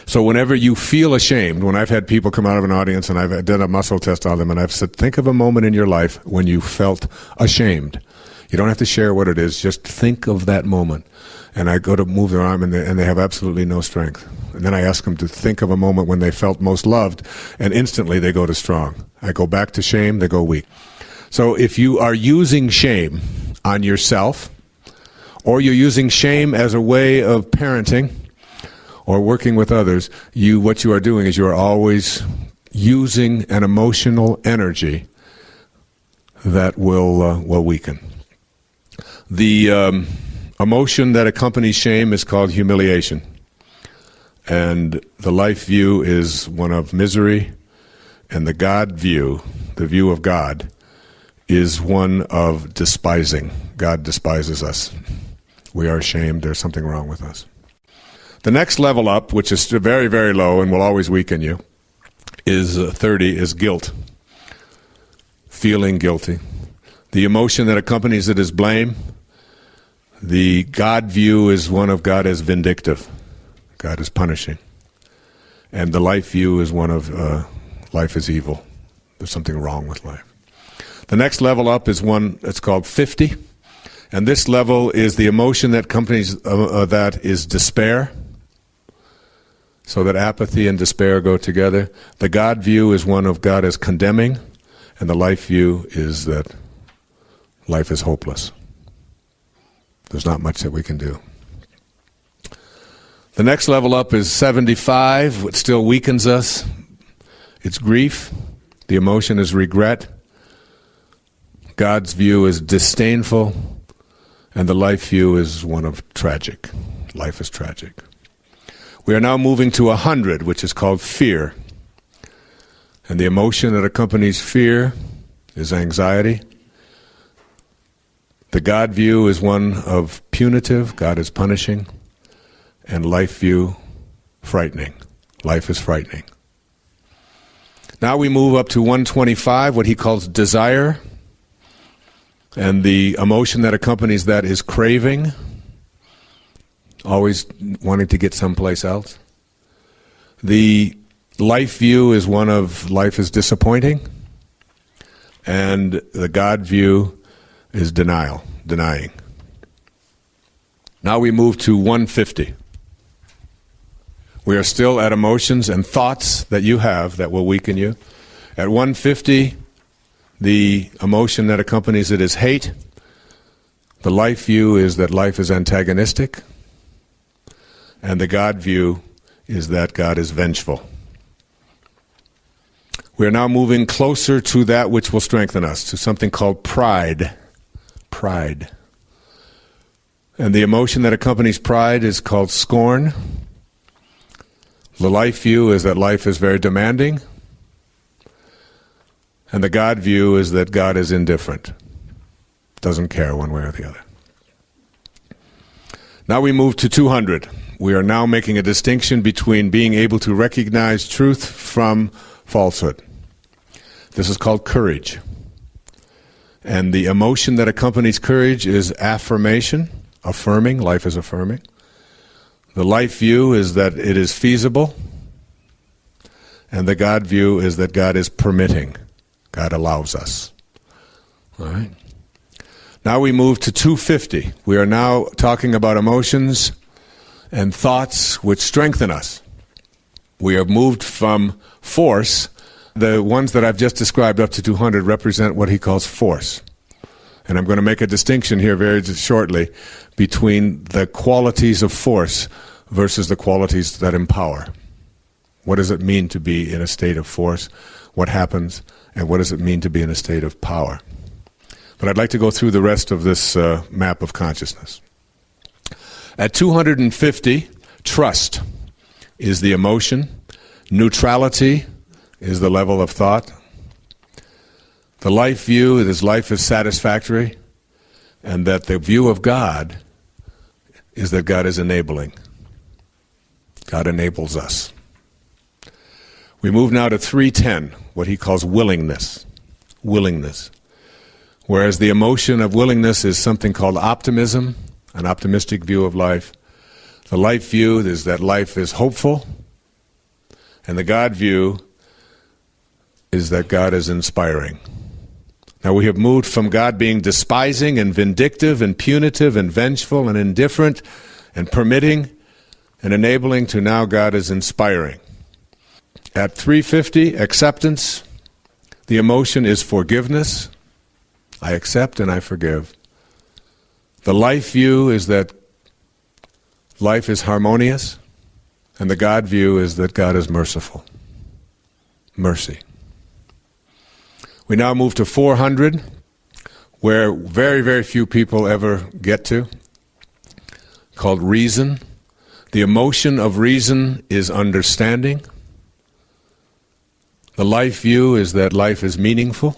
So whenever you feel ashamed, when I've had people come out of an audience and I've done a muscle test on them and I've said, think of a moment in your life when you felt ashamed. You don't have to share what it is, just think of that moment. And I go to move their arm and they have absolutely no strength. And then I ask them to think of a moment when they felt most loved, and instantly they go to strong. I go back to shame, they go weak. So if you are using shame on yourself, or you're using shame as a way of parenting, or working with others, what you are doing is you are always using an emotional energy that will weaken. The emotion that accompanies shame is called humiliation. And the life view is one of misery, and the God view, the view of God, is one of despising. God despises us. We are ashamed. There's something wrong with us. The next level up, which is very, very low and will always weaken you, is 30, is guilt. Feeling guilty. The emotion that accompanies it is blame. The God view is one of God as vindictive. God is punishing. And the life view is one of life is evil. There's something wrong with life. The next level up is one that's called 50. And this level is the emotion that accompanies that is despair. So that apathy and despair go together. The God view is one of God as condemning, and the life view is that life is hopeless. There's not much that we can do. The next level up is 75, which still weakens us. It's grief. The emotion is regret. God's view is disdainful, and the life view is one of tragic. Life is tragic. We are now moving to 100, which is called fear. And the emotion that accompanies fear is anxiety. The God view is one of punitive, God is punishing, and life view, frightening. Life is frightening. Now we move up to 125, what he calls desire. And the emotion that accompanies that is craving. always wanting to get someplace else. The life view is one of life is disappointing, and the God view is denying. Now we move to 150. We are still at emotions and thoughts that you have that will weaken you. At 150, the emotion that accompanies it is hate. The life view is that life is antagonistic. And the God view is that God is vengeful. We are now moving closer to that which will strengthen us, to something called pride. Pride. And the emotion that accompanies pride is called scorn. The life view is that life is very demanding. And the God view is that God is indifferent. Doesn't care one way or the other. Now we move to 200. We are now making a distinction between being able to recognize truth from falsehood. This is called courage. And the emotion that accompanies courage is affirmation, affirming, life is affirming. The life view is that it is feasible. And the God view is that God is permitting. God allows us. All right. Now we move to 250. We are now talking about emotions and thoughts which strengthen us. We have moved from force. The ones that I've just described up to 200 represent what he calls force. And I'm going to make a distinction here very shortly between the qualities of force versus the qualities that empower. What does it mean to be in a state of force? What happens? And what does it mean to be in a state of power? But I'd like to go through the rest of this map of consciousness. At 250, trust is the emotion. Neutrality is the level of thought. The life view is life is satisfactory, and that the view of God is that God is enabling. God enables us. We move now to 310, what he calls willingness. Willingness. Whereas the emotion of willingness is something called optimism, an optimistic view of life. The life view is that life is hopeful, and the God view is that God is inspiring. Now we have moved from God being despising and vindictive and punitive and vengeful and indifferent and permitting and enabling to now God is inspiring. At 350, acceptance, the emotion is forgiveness. I accept and I forgive. The life view is that life is harmonious, and the God view is that God is merciful. Mercy. We now move to 400, where very, very few people ever get to, called reason. The emotion of reason is understanding. The life view is that life is meaningful.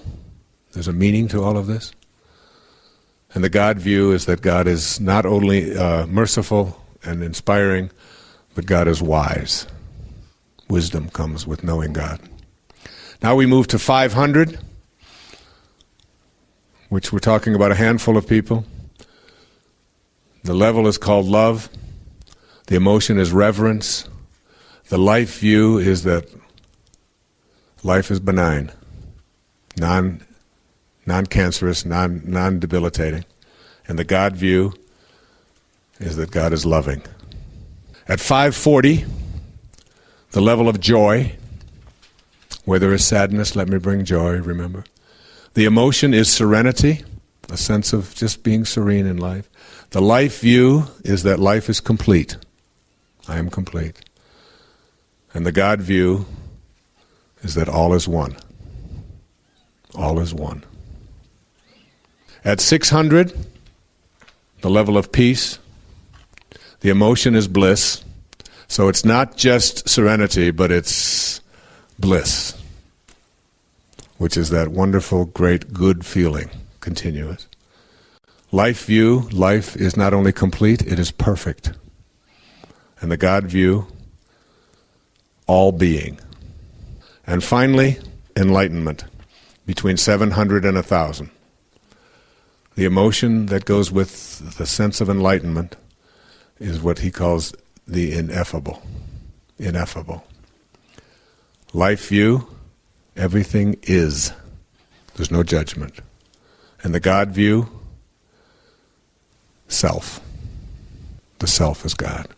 There's a meaning to all of this. And the God view is that God is not only merciful and inspiring, but God is wise. Wisdom comes with knowing God. Now we move to 500, which we're talking about a handful of people. The level is called love. The emotion is reverence. The life view is that life is benign, non-cancerous, non-debilitating. And the God view is that God is loving. At 540, the level of joy, where there is sadness, let me bring joy, remember. The emotion is serenity, a sense of just being serene in life. The life view is that life is complete. I am complete. And the God view is that all is one. All is one. At 600, the level of peace, the emotion is bliss. So it's not just serenity, but it's bliss, which is that wonderful, great, good feeling, continuous. Life view, life is not only complete, it is perfect. And the God view, all being. And finally, enlightenment, between 700 and 1,000. The emotion that goes with the sense of enlightenment is what he calls the ineffable. Ineffable. Life view, everything is. There's no judgment. And the God view, self. The self is God.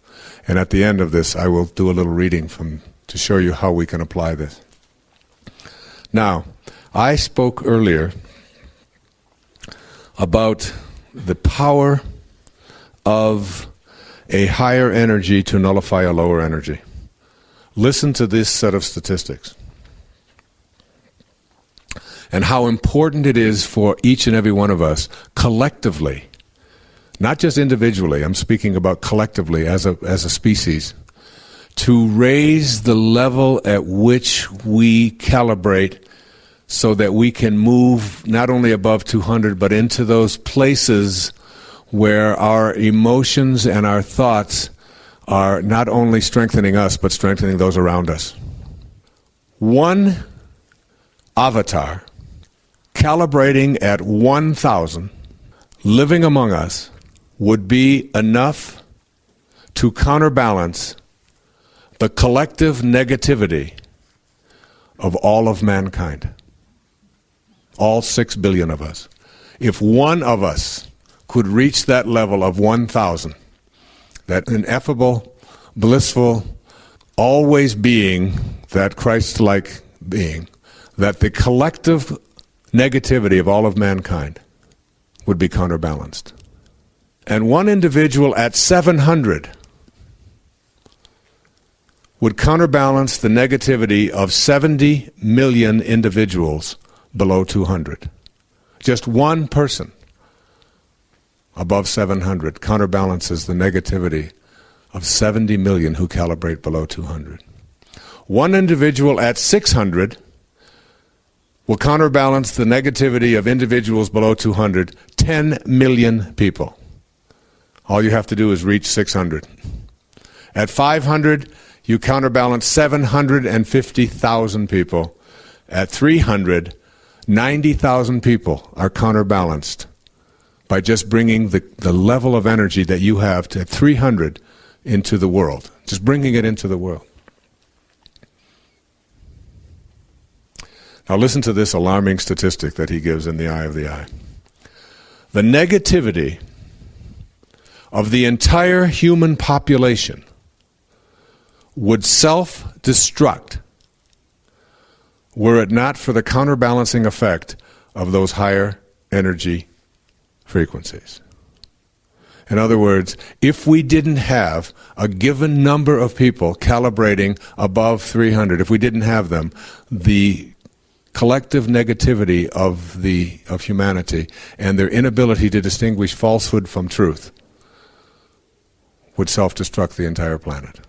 And at the end of this, I will do a little reading to show you how we can apply this. Now, I spoke earlier about the power of a higher energy to nullify a lower energy. Listen to this set of statistics and how important it is for each and every one of us collectively, not just individually, I'm speaking about collectively as a species, to raise the level at which we calibrate so that we can move not only above 200 but into those places where our emotions and our thoughts are not only strengthening us but strengthening those around us. One avatar calibrating at 1,000 living among us would be enough to counterbalance the collective negativity of all of mankind. All 6 billion of us. If one of us could reach that level of 1,000, that ineffable, blissful, always being, that Christ-like being, that the collective negativity of all of mankind would be counterbalanced. And one individual at 700 would counterbalance the negativity of 70 million individuals below 200. Just one person above 700 counterbalances the negativity of 70 million who calibrate below 200. One individual at 600 will counterbalance the negativity of individuals below 200, 10 million people. All you have to do is reach 600. At 500, you counterbalance 750,000 people. At 300, 90,000 people are counterbalanced by just bringing the level of energy that you have to 300 into the world. Just bringing it into the world. Now listen to this alarming statistic that he gives in The Eye of the Eye. The negativity of the entire human population would self-destruct were it not for the counterbalancing effect of those higher energy frequencies. In other words, if we didn't have a given number of people calibrating above 300, if we didn't have them, the collective negativity of humanity and their inability to distinguish falsehood from truth would self-destruct the entire planet.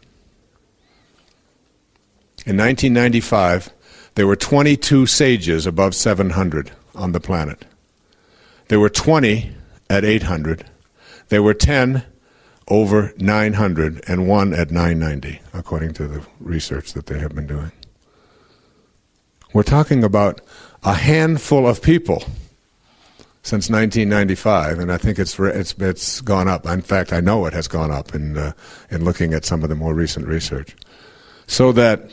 In 1995, there were 22 sages above 700 on the planet. There were 20 at 800. There were 10 over 900 and 1 at 990, according to the research that they have been doing. We're talking about a handful of people since 1995, and I think it's gone up. In fact, I know it has gone up in looking at some of the more recent research. So that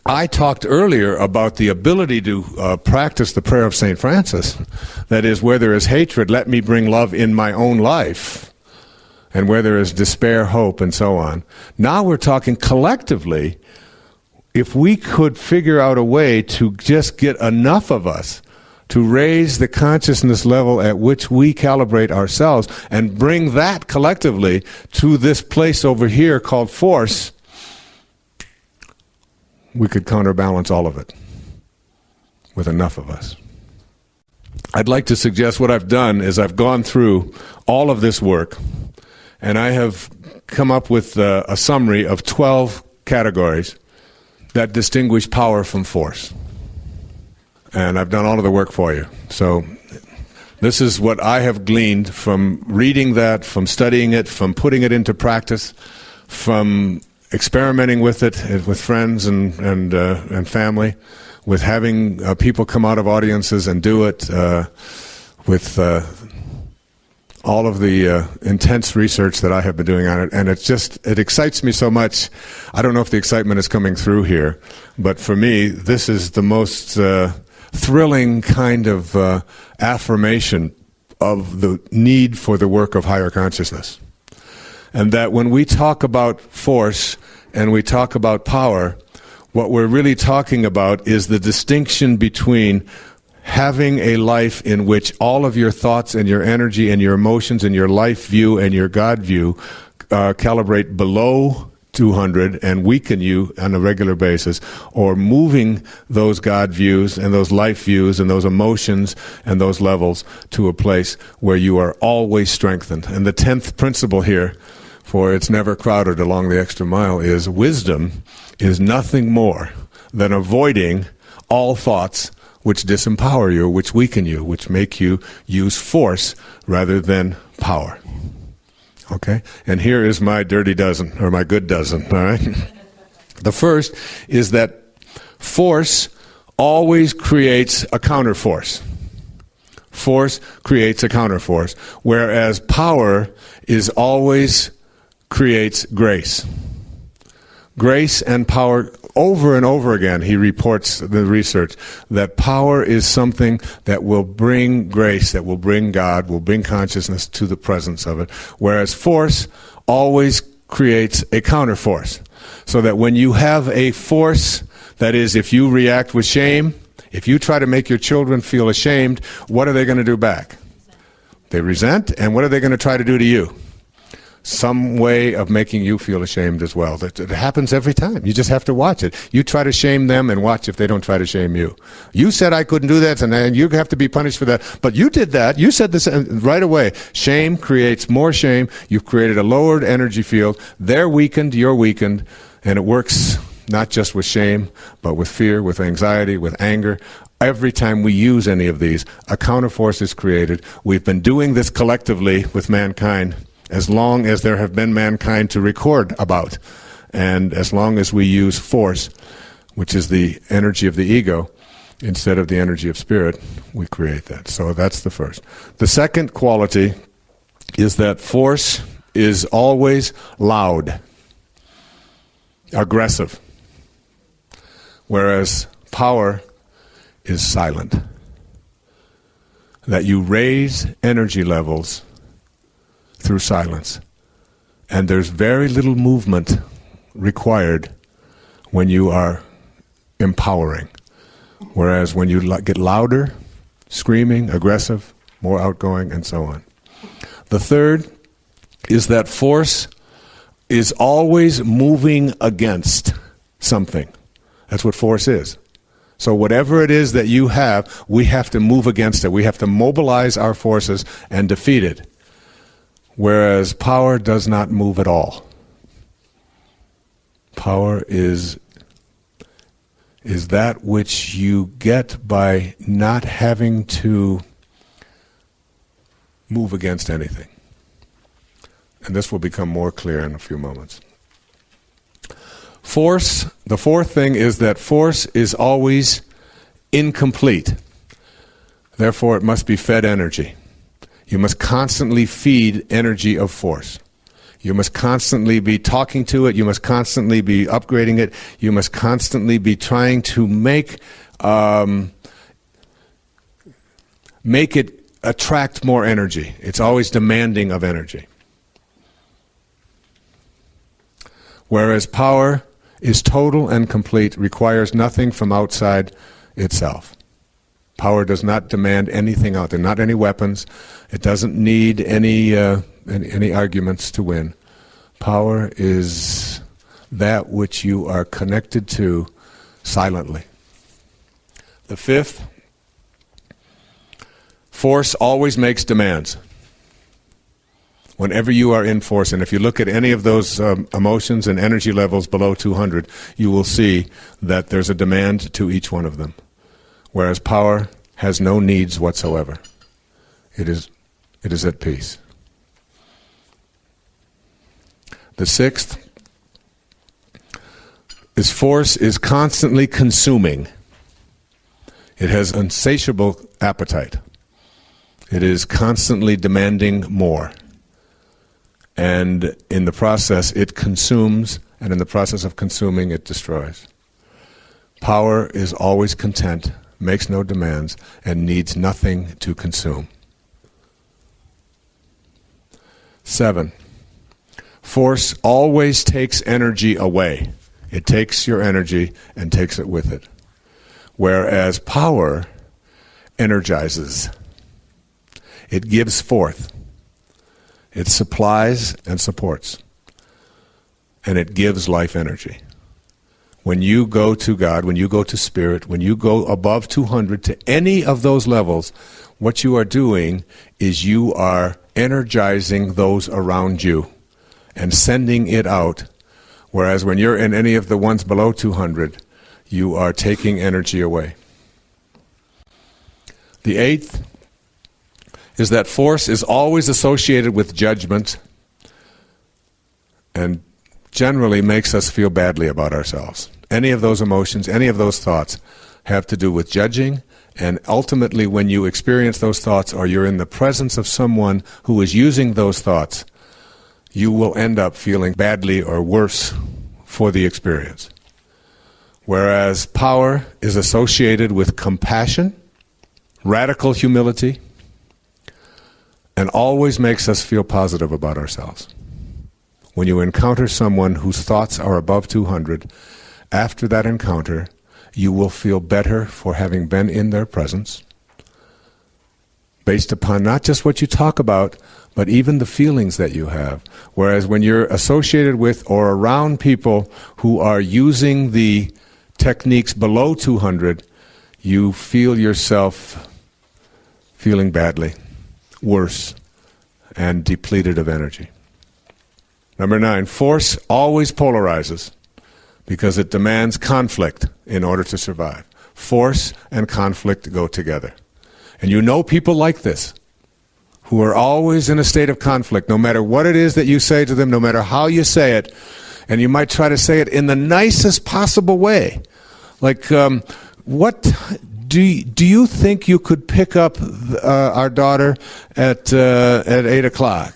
I talked earlier about the ability to practice the prayer of St. Francis. That is, where there is hatred, let me bring love in my own life. And where there is despair, hope, and so on. Now we're talking collectively. If we could figure out a way to just get enough of us to raise the consciousness level at which we calibrate ourselves and bring that collectively to this place over here called force, we could counterbalance all of it with enough of us. I'd like to suggest what I've done is I've gone through all of this work and I have come up with a summary of 12 categories that distinguish power from force. And I've done all of the work for you. So this is what I have gleaned from reading that, from studying it, from putting it into practice, from experimenting with it with friends and family, with having people come out of audiences and do it, with all of the intense research that I have been doing on it, and it excites me so much. I don't know if the excitement is coming through here, but for me, this is the most thrilling kind of affirmation of the need for the work of higher consciousness. And that when we talk about force and we talk about power, what we're really talking about is the distinction between having a life in which all of your thoughts and your energy and your emotions and your life view and your God view calibrate below 200 and weaken you on a regular basis, or moving those God views and those life views and those emotions and those levels to a place where you are always strengthened. And the 10th principle here, for it's never crowded along the extra mile, is wisdom is nothing more than avoiding all thoughts which disempower you, which weaken you, which make you use force rather than power. Okay? And here is my dirty dozen, or my good dozen, all right? The first is that force always creates a counterforce. Force creates a counterforce, whereas power is always creates grace. Grace and power, over and over again, he reports the research, that power is something that will bring grace, that will bring God, will bring consciousness to the presence of it, whereas force always creates a counterforce. So that when you have a force, that is, if you react with shame, if you try to make your children feel ashamed, what are they going to do back? They resent, and what are they going to try to do to you? Some way of making you feel ashamed as well. It happens every time. You just have to watch it. You try to shame them and watch if they don't try to shame you. You said I couldn't do that, and you have to be punished for that. But you did that. You said this right away. Shame creates more shame. You've created a lowered energy field. They're weakened, you're weakened, and it works not just with shame, but with fear, with anxiety, with anger. Every time we use any of these, a counterforce is created. We've been doing this collectively with mankind as long as there have been mankind to record about. And as long as we use force, which is the energy of the ego, instead of the energy of spirit, we create that. So that's the first. The second quality is that force is always loud, aggressive, whereas power is silent. That you raise energy levels through silence. And there's very little movement required when you are empowering. Whereas when you get louder, screaming, aggressive, more outgoing, and so on. The third is that force is always moving against something. That's what force is. So whatever it is that you have, we have to move against it. We have to mobilize our forces and defeat it. Whereas power does not move at all. Power is that which you get by not having to move against anything. And this will become more clear in a few moments. Force, the fourth thing is that force is always incomplete. Therefore, it must be fed energy. You must constantly feed energy of force. You must constantly be talking to it. You must constantly be upgrading it. You must constantly be trying to make it attract more energy. It's always demanding of energy. Whereas power is total and complete, requires nothing from outside itself. Power does not demand anything out there, not any weapons. It doesn't need any arguments to win. Power is that which you are connected to silently. The fifth, force always makes demands. Whenever you are in force, and if you look at any of those emotions and energy levels below 200, you will see that there's a demand to each one of them. Whereas power has no needs whatsoever. It is at peace. The sixth is force is constantly consuming. It has insatiable appetite. It is constantly demanding more. And in the process, it consumes, and in the process of consuming, it destroys. Power is always content, makes no demands, and needs nothing to consume. 7. Force always takes energy away. It takes your energy and takes it with it. Whereas power energizes. It gives forth. It supplies and supports. And it gives life energy. When you go to God, when you go to Spirit, when you go above 200 to any of those levels, what you are doing is you are energizing those around you and sending it out. Whereas when you're in any of the ones below 200, you are taking energy away. The 8th is that force is always associated with judgment and generally makes us feel badly about ourselves. Any of those emotions, any of those thoughts have to do with judging, and ultimately when you experience those thoughts or you're in the presence of someone who is using those thoughts, you will end up feeling badly or worse for the experience. Whereas power is associated with compassion, radical humility, and always makes us feel positive about ourselves. When you encounter someone whose thoughts are above 200, after that encounter, you will feel better for having been in their presence, based upon not just what you talk about, but even the feelings that you have. Whereas when you're associated with or around people who are using the techniques below 200, you feel yourself feeling badly, worse, and depleted of energy. Number 9, force always polarizes because it demands conflict in order to survive. Force and conflict go together. And you know people like this, who are always in a state of conflict, no matter what it is that you say to them, no matter how you say it, and you might try to say it in the nicest possible way. Like, what do you think you could pick up our daughter at 8 o'clock?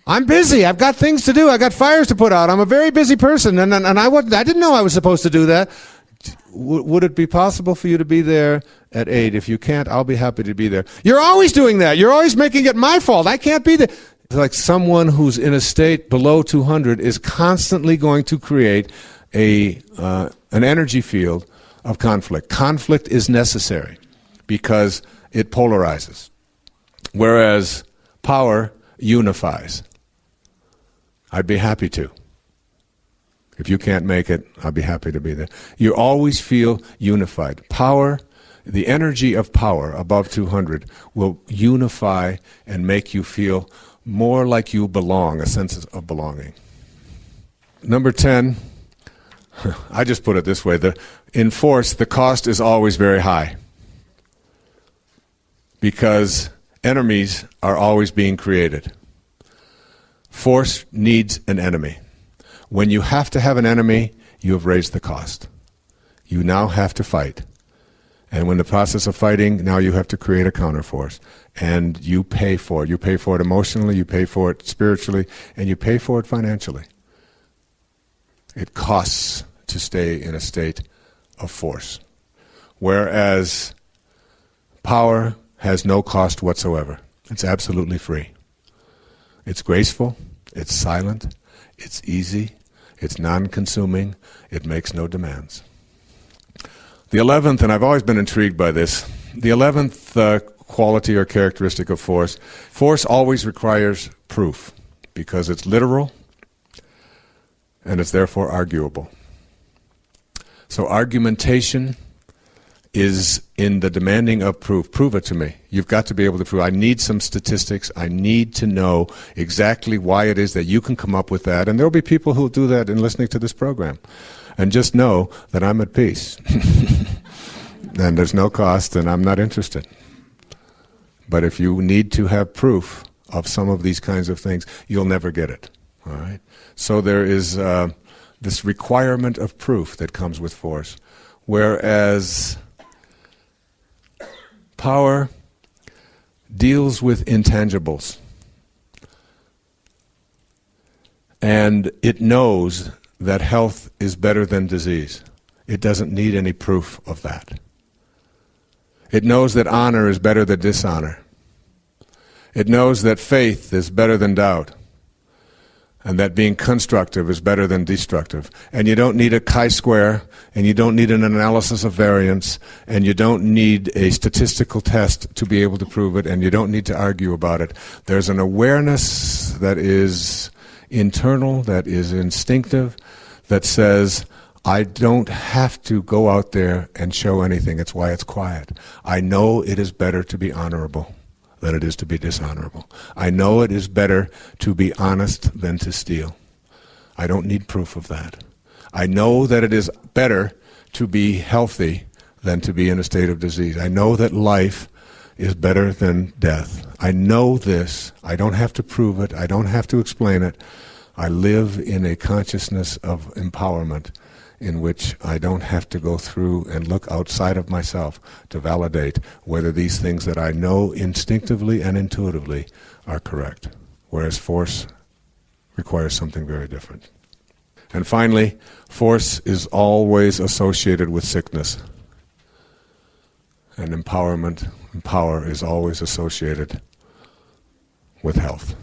I'm busy. I've got things to do. I got fires to put out. I'm a very busy person, and I didn't know I was supposed to do that. Would it be possible for you to be there at 8? If you can't, I'll be happy to be there. You're always doing that. You're always making it my fault. I can't be there. It's like someone who's in a state below 200 is constantly going to create an energy field of conflict. Conflict is necessary because it polarizes, whereas power unifies. I'd be happy to. If you can't make it, I'll be happy to be there. You always feel unified. Power, the energy of power above 200 will unify and make you feel more like you belong, a sense of belonging. Number 10, I just put it this way, in force, the cost is always very high because enemies are always being created. Force needs an enemy. When you have to have an enemy, you have raised the cost. You now have to fight. And when the process of fighting, now you have to create a counterforce. And you pay for it. You pay for it emotionally, you pay for it spiritually, and you pay for it financially. It costs to stay in a state of force. Whereas power has no cost whatsoever. It's absolutely free. It's graceful, it's silent, it's easy, it's non-consuming, it makes no demands. The 11th, and I've always been intrigued by this, the 11th quality or characteristic of force, force always requires proof because it's literal and it's therefore arguable. So argumentation is in the demanding of proof. Prove it to me. You've got to be able to prove. I need some statistics. I need to know exactly why it is that you can come up with that. And there will be people who will do that in listening to this program. And just know that I'm at peace. And there's no cost, and I'm not interested. But if you need to have proof of some of these kinds of things, you'll never get it. All right? So there is this requirement of proof that comes with force. Whereas Power deals with intangibles. And it knows that health is better than disease. It doesn't need any proof of that. It knows that honor is better than dishonor. It knows that faith is better than doubt, and that being constructive is better than destructive. And you don't need a chi-square, and you don't need an analysis of variance, and you don't need a statistical test to be able to prove it, and you don't need to argue about it. There's an awareness that is internal, that is instinctive, that says, I don't have to go out there and show anything. It's why it's quiet. I know it is better to be honorable than it is to be dishonorable. I know it is better to be honest than to steal. I don't need proof of that. I know that it is better to be healthy than to be in a state of disease. I know that life is better than death. I know this. I don't have to prove it. I don't have to explain it. I live in a consciousness of empowerment in which I don't have to go through and look outside of myself to validate whether these things that I know instinctively and intuitively are correct, whereas force requires something very different. And finally, force is always associated with sickness, and empowerment and power is always associated with health.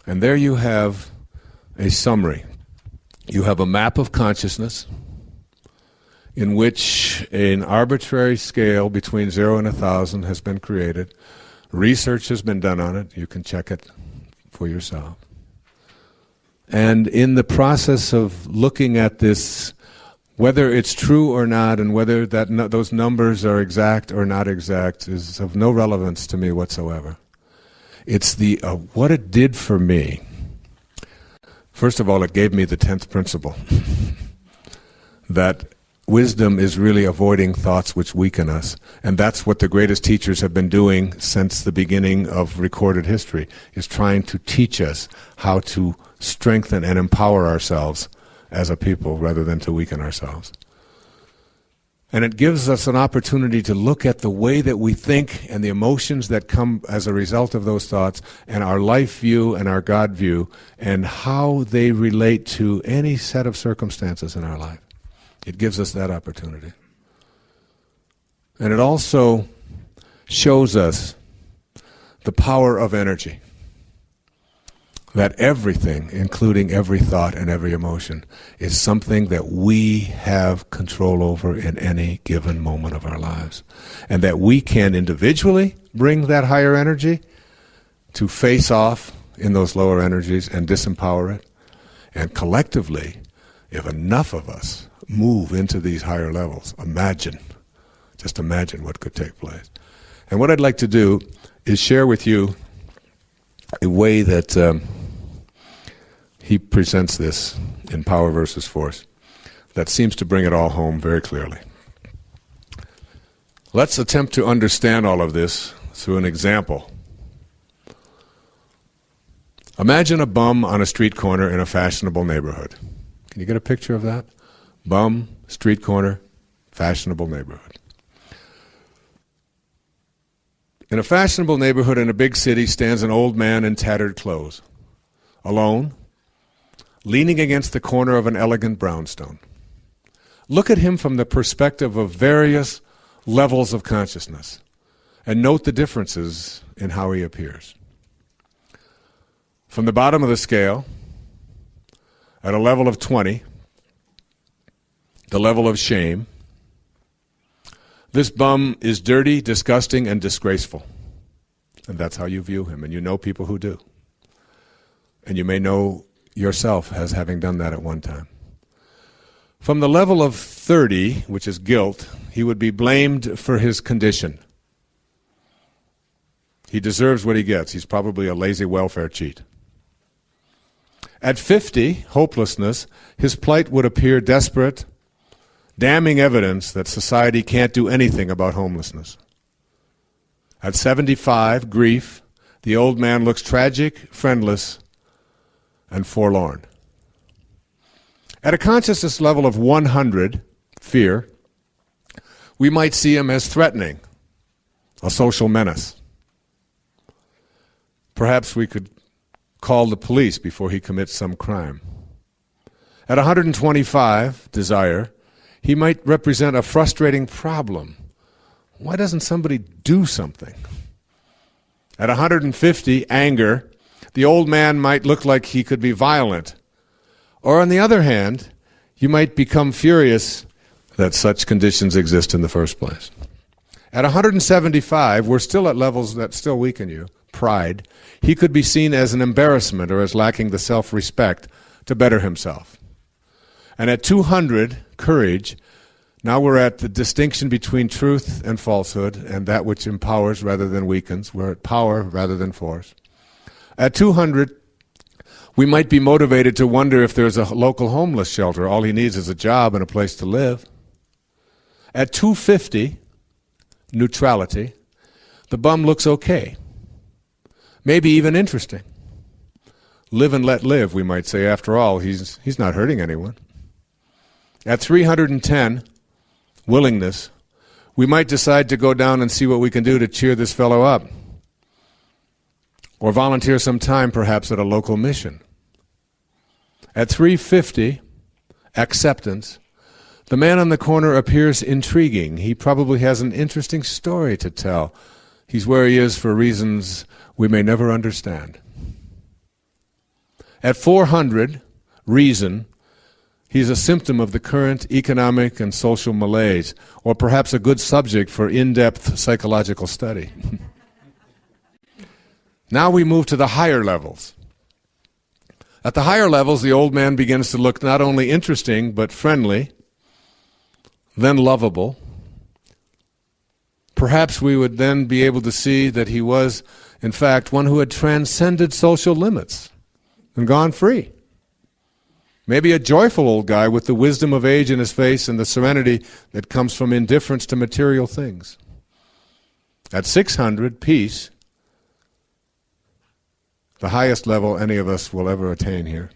And there you have a summary. You have a map of consciousness in which an arbitrary scale between 0 and 1,000 has been created. Research has been done on it. You can check it for yourself. And in the process of looking at this, whether it's true or not, and whether those numbers are exact or not exact, is of no relevance to me whatsoever. It's what it did for me. First of all, it gave me the 10th principle, that wisdom is really avoiding thoughts which weaken us. And that's what the greatest teachers have been doing since the beginning of recorded history, is trying to teach us how to strengthen and empower ourselves as a people rather than to weaken ourselves. And it gives us an opportunity to look at the way that we think and the emotions that come as a result of those thoughts, and our life view and our God view, and how they relate to any set of circumstances in our life. It gives us that opportunity. And it also shows us the power of energy. That everything, including every thought and every emotion, is something that we have control over in any given moment of our lives. And that we can individually bring that higher energy to face off in those lower energies and disempower it. And collectively, if enough of us move into these higher levels, just imagine what could take place. And what I'd like to do is share with you a way that he presents this in Power versus Force that seems to bring it all home very clearly. Let's attempt to understand all of this through an example. Imagine a bum on a street corner in a fashionable neighborhood. Can you get a picture of that? Bum, street corner, fashionable neighborhood. In a fashionable neighborhood in a big city stands an old man in tattered clothes, alone, leaning against the corner of an elegant brownstone. Look at him from the perspective of various levels of consciousness and note the differences in how he appears. From the bottom of the scale, at a level of 20, the level of shame, this bum is dirty, disgusting, and disgraceful. And that's how you view him, and you know people who do. And you may know yourself as having done that at one time. From the level of 30, which is guilt, he would be blamed for his condition. He deserves what he gets. He's probably a lazy welfare cheat. At 50, hopelessness, his plight would appear desperate, damning evidence that society can't do anything about homelessness. At 75, grief, the old man looks tragic, friendless, and forlorn. At a consciousness level of 100, fear, we might see him as threatening, a social menace. Perhaps we could call the police before he commits some crime. At 125, desire, he might represent a frustrating problem. Why doesn't somebody do something? At 150, anger, the old man might look like he could be violent. Or on the other hand, you might become furious that such conditions exist in the first place. At 175, we're still at levels that still weaken you. Pride. He could be seen as an embarrassment or as lacking the self-respect to better himself. And at 200, courage, now we're at the distinction between truth and falsehood and that which empowers rather than weakens. We're at power rather than force. At 200, we might be motivated to wonder if there's a local homeless shelter. All he needs is a job and a place to live. At 250, neutrality, the bum looks okay. Maybe even interesting. Live and let live, we might say. After all, he's not hurting anyone. At 310, willingness, we might decide to go down and see what we can do to cheer this fellow up. Or volunteer some time, perhaps, at a local mission. At 350, acceptance, the man on the corner appears intriguing. He probably has an interesting story to tell. He's where he is for reasons we may never understand. At 400, reason, he's a symptom of the current economic and social malaise, or perhaps a good subject for in-depth psychological study. Now we move to the higher levels. At the higher levels, the old man begins to look not only interesting, but friendly, then lovable. Perhaps we would then be able to see that he was, in fact, one who had transcended social limits and gone free. Maybe a joyful old guy with the wisdom of age in his face and the serenity that comes from indifference to material things. At 600, peace, the highest level any of us will ever attain here.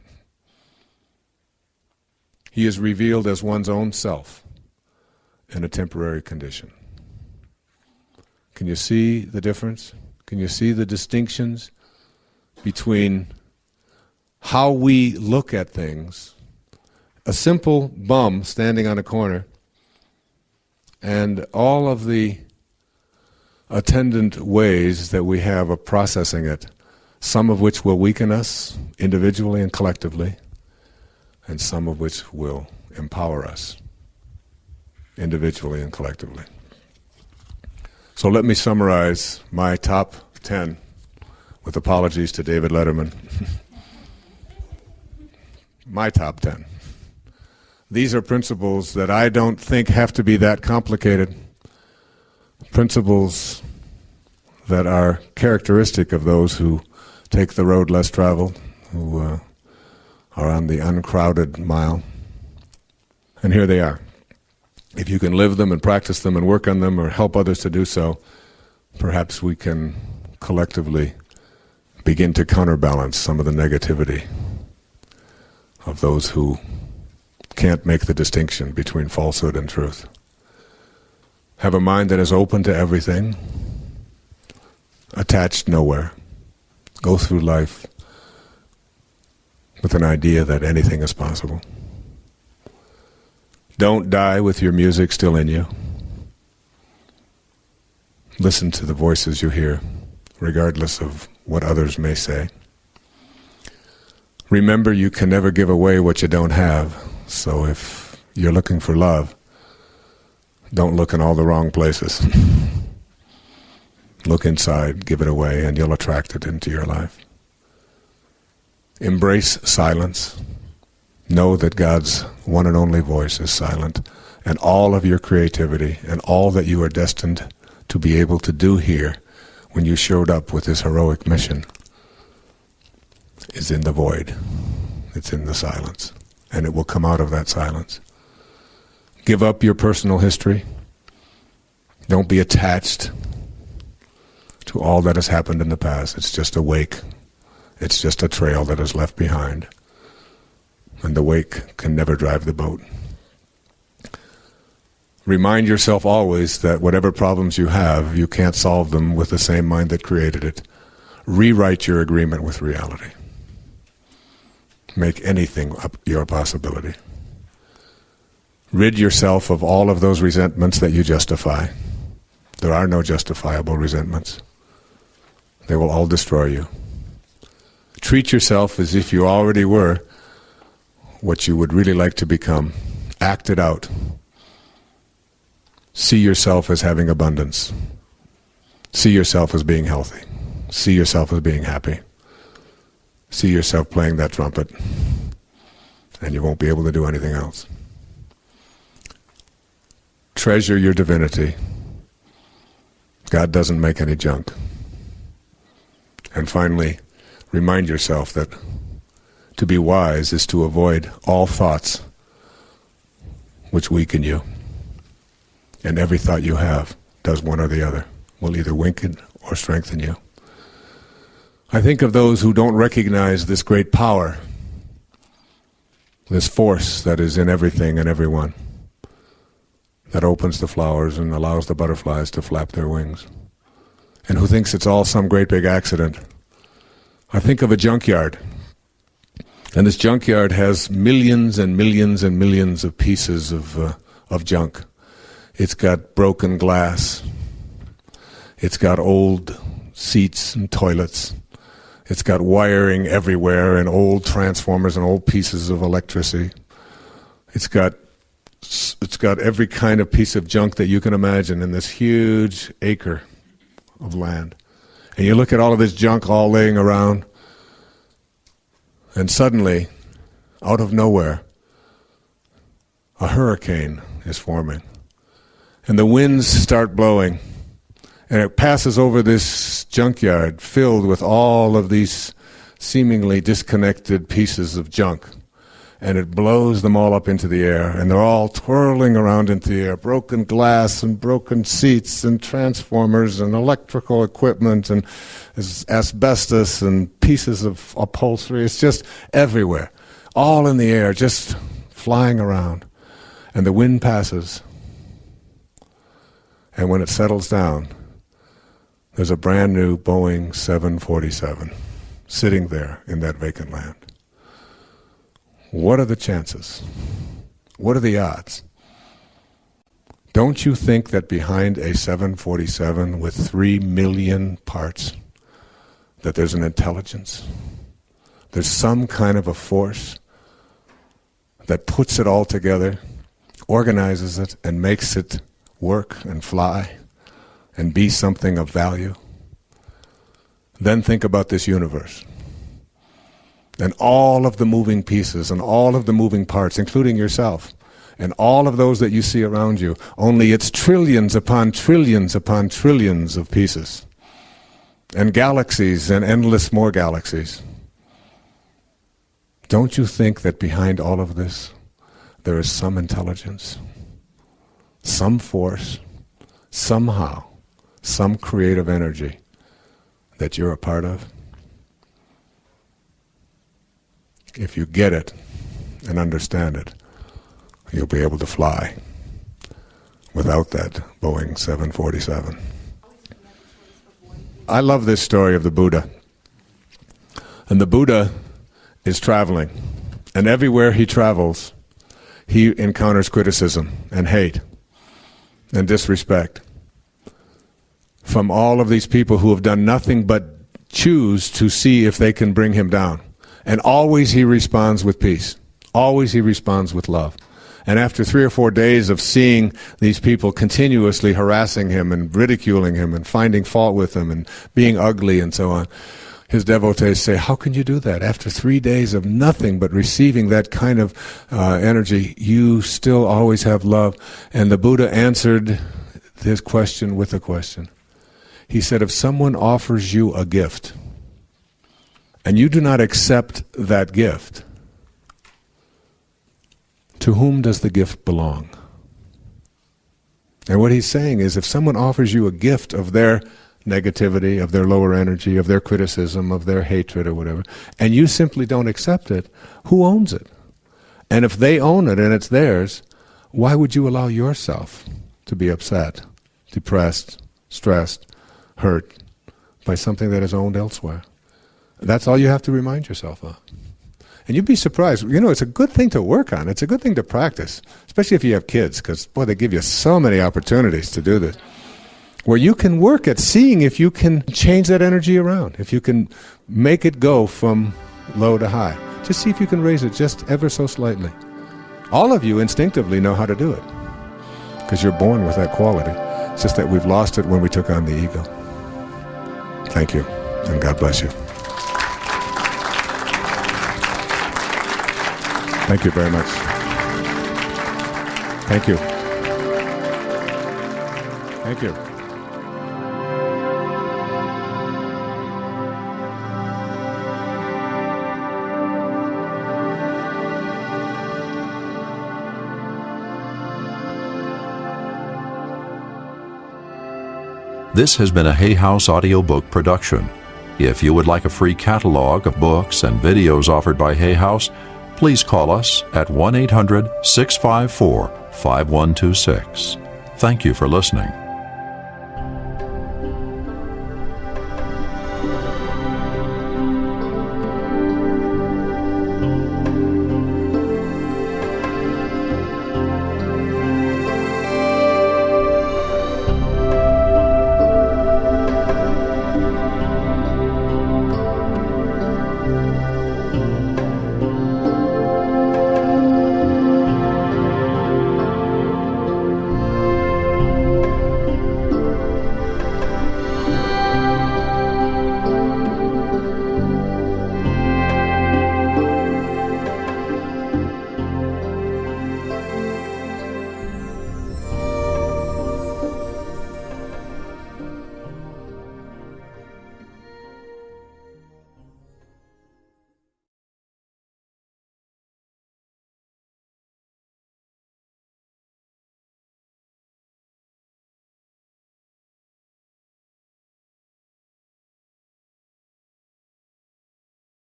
He is revealed as one's own self in a temporary condition. Can you see the difference? Can you see the distinctions between how we look at things? A simple bum standing on a corner and all of the attendant ways that we have of processing it, some of which will weaken us individually and collectively, and some of which will empower us individually and collectively. So let me summarize my top 10, with apologies to David Letterman. My top 10. These are principles that I don't think have to be that complicated. Principles that are characteristic of those who take the road less traveled, who are on the uncrowded mile. And here they are. If you can live them and practice them and work on them or help others to do so, perhaps we can collectively begin to counterbalance some of the negativity of those who can't make the distinction between falsehood and truth. Have a mind that is open to everything, attached nowhere. Go through life with an idea that anything is possible. Don't die with your music still in you. Listen to the voices you hear, regardless of what others may say. Remember, you can never give away what you don't have. So if you're looking for love, don't look in all the wrong places. Look inside, give it away, and you'll attract it into your life. Embrace silence. Know that God's one and only voice is silent, and all of your creativity and all that you are destined to be able to do here when you showed up with this heroic mission is in the void. It's in the silence, and it will come out of that silence. Give up your personal history. Don't be attached to all that has happened in the past. It's just a wake. It's just a trail that is left behind. And the wake can never drive the boat. Remind yourself always that whatever problems you have, you can't solve them with the same mind that created it. Rewrite your agreement with reality. Make anything up your possibility. Rid yourself of all of those resentments that you justify. There are no justifiable resentments. They will all destroy you. Treat yourself as if you already were what you would really like to become. Act it out. See yourself as having abundance. See yourself as being healthy. See yourself as being happy. See yourself playing that trumpet, and you won't be able to do anything else. Treasure your divinity. God doesn't make any junk. And finally, remind yourself that to be wise is to avoid all thoughts which weaken you. And every thought you have does one or the other, will either weaken or strengthen you. I think of those who don't recognize this great power, this force that is in everything and everyone, that opens the flowers and allows the butterflies to flap their wings, and who thinks it's all some great big accident. I think of a junkyard, and this junkyard has millions and millions and millions of pieces of junk. It's got broken glass. It's got old seats and toilets. It's got wiring everywhere and old transformers and old pieces of electricity. It's got every kind of piece of junk that you can imagine in this huge acre of land. And you look at all of this junk all laying around, and suddenly, out of nowhere, a hurricane is forming. And the winds start blowing, and it passes over this junkyard filled with all of these seemingly disconnected pieces of junk. And it blows them all up into the air, and they're all twirling around into the air. Broken glass and broken seats and transformers and electrical equipment and asbestos and pieces of upholstery. It's just everywhere, all in the air, just flying around. And the wind passes. And when it settles down, there's a brand new Boeing 747 sitting there in that vacant land. What are the chances? What are the odds? Don't you think that behind a 747 with 3 million parts, that there's an intelligence? There's some kind of a force that puts it all together, organizes it, and makes it work and fly and be something of value. Then think about this universe and all of the moving pieces and all of the moving parts, including yourself, and all of those that you see around you. Only it's trillions upon trillions upon trillions of pieces, and galaxies and endless more galaxies. Don't you think that behind all of this there is some intelligence? Some force, somehow, some creative energy that you're a part of? If you get it and understand it, you'll be able to fly without that Boeing 747. I love this story of the Buddha. And the Buddha is traveling, and everywhere he travels, he encounters criticism and hate and disrespect from all of these people who have done nothing but choose to see if they can bring him down. And always he responds with peace. Always he responds with love. And after 3 or 4 days of seeing these people continuously harassing him and ridiculing him and finding fault with him and being ugly and so on, his devotees say, how can you do that? After 3 days of nothing but receiving that kind of energy, you still always have love. And the Buddha answered his question with a question. He said, if someone offers you a gift, and you do not accept that gift, to whom does the gift belong? And what he's saying is, if someone offers you a gift of their negativity, of their lower energy, of their criticism, of their hatred or whatever, and you simply don't accept it, who owns it? And if they own it and it's theirs, why would you allow yourself to be upset, depressed, stressed, hurt by something that is owned elsewhere? That's all you have to remind yourself of. And you'd be surprised. It's a good thing to work on. It's a good thing to practice, especially if you have kids, because, boy, they give you so many opportunities to do this, where you can work at seeing if you can change that energy around, if you can make it go from low to high. Just see if you can raise it just ever so slightly. All of you instinctively know how to do it, because you're born with that quality. It's just that we've lost it when we took on the ego. Thank you, and God bless you. Thank you very much. Thank you. Thank you. This has been a Hay House Audiobook production. If you would like a free catalog of books and videos offered by Hay House, please call us at 1-800-654-5126. Thank you for listening.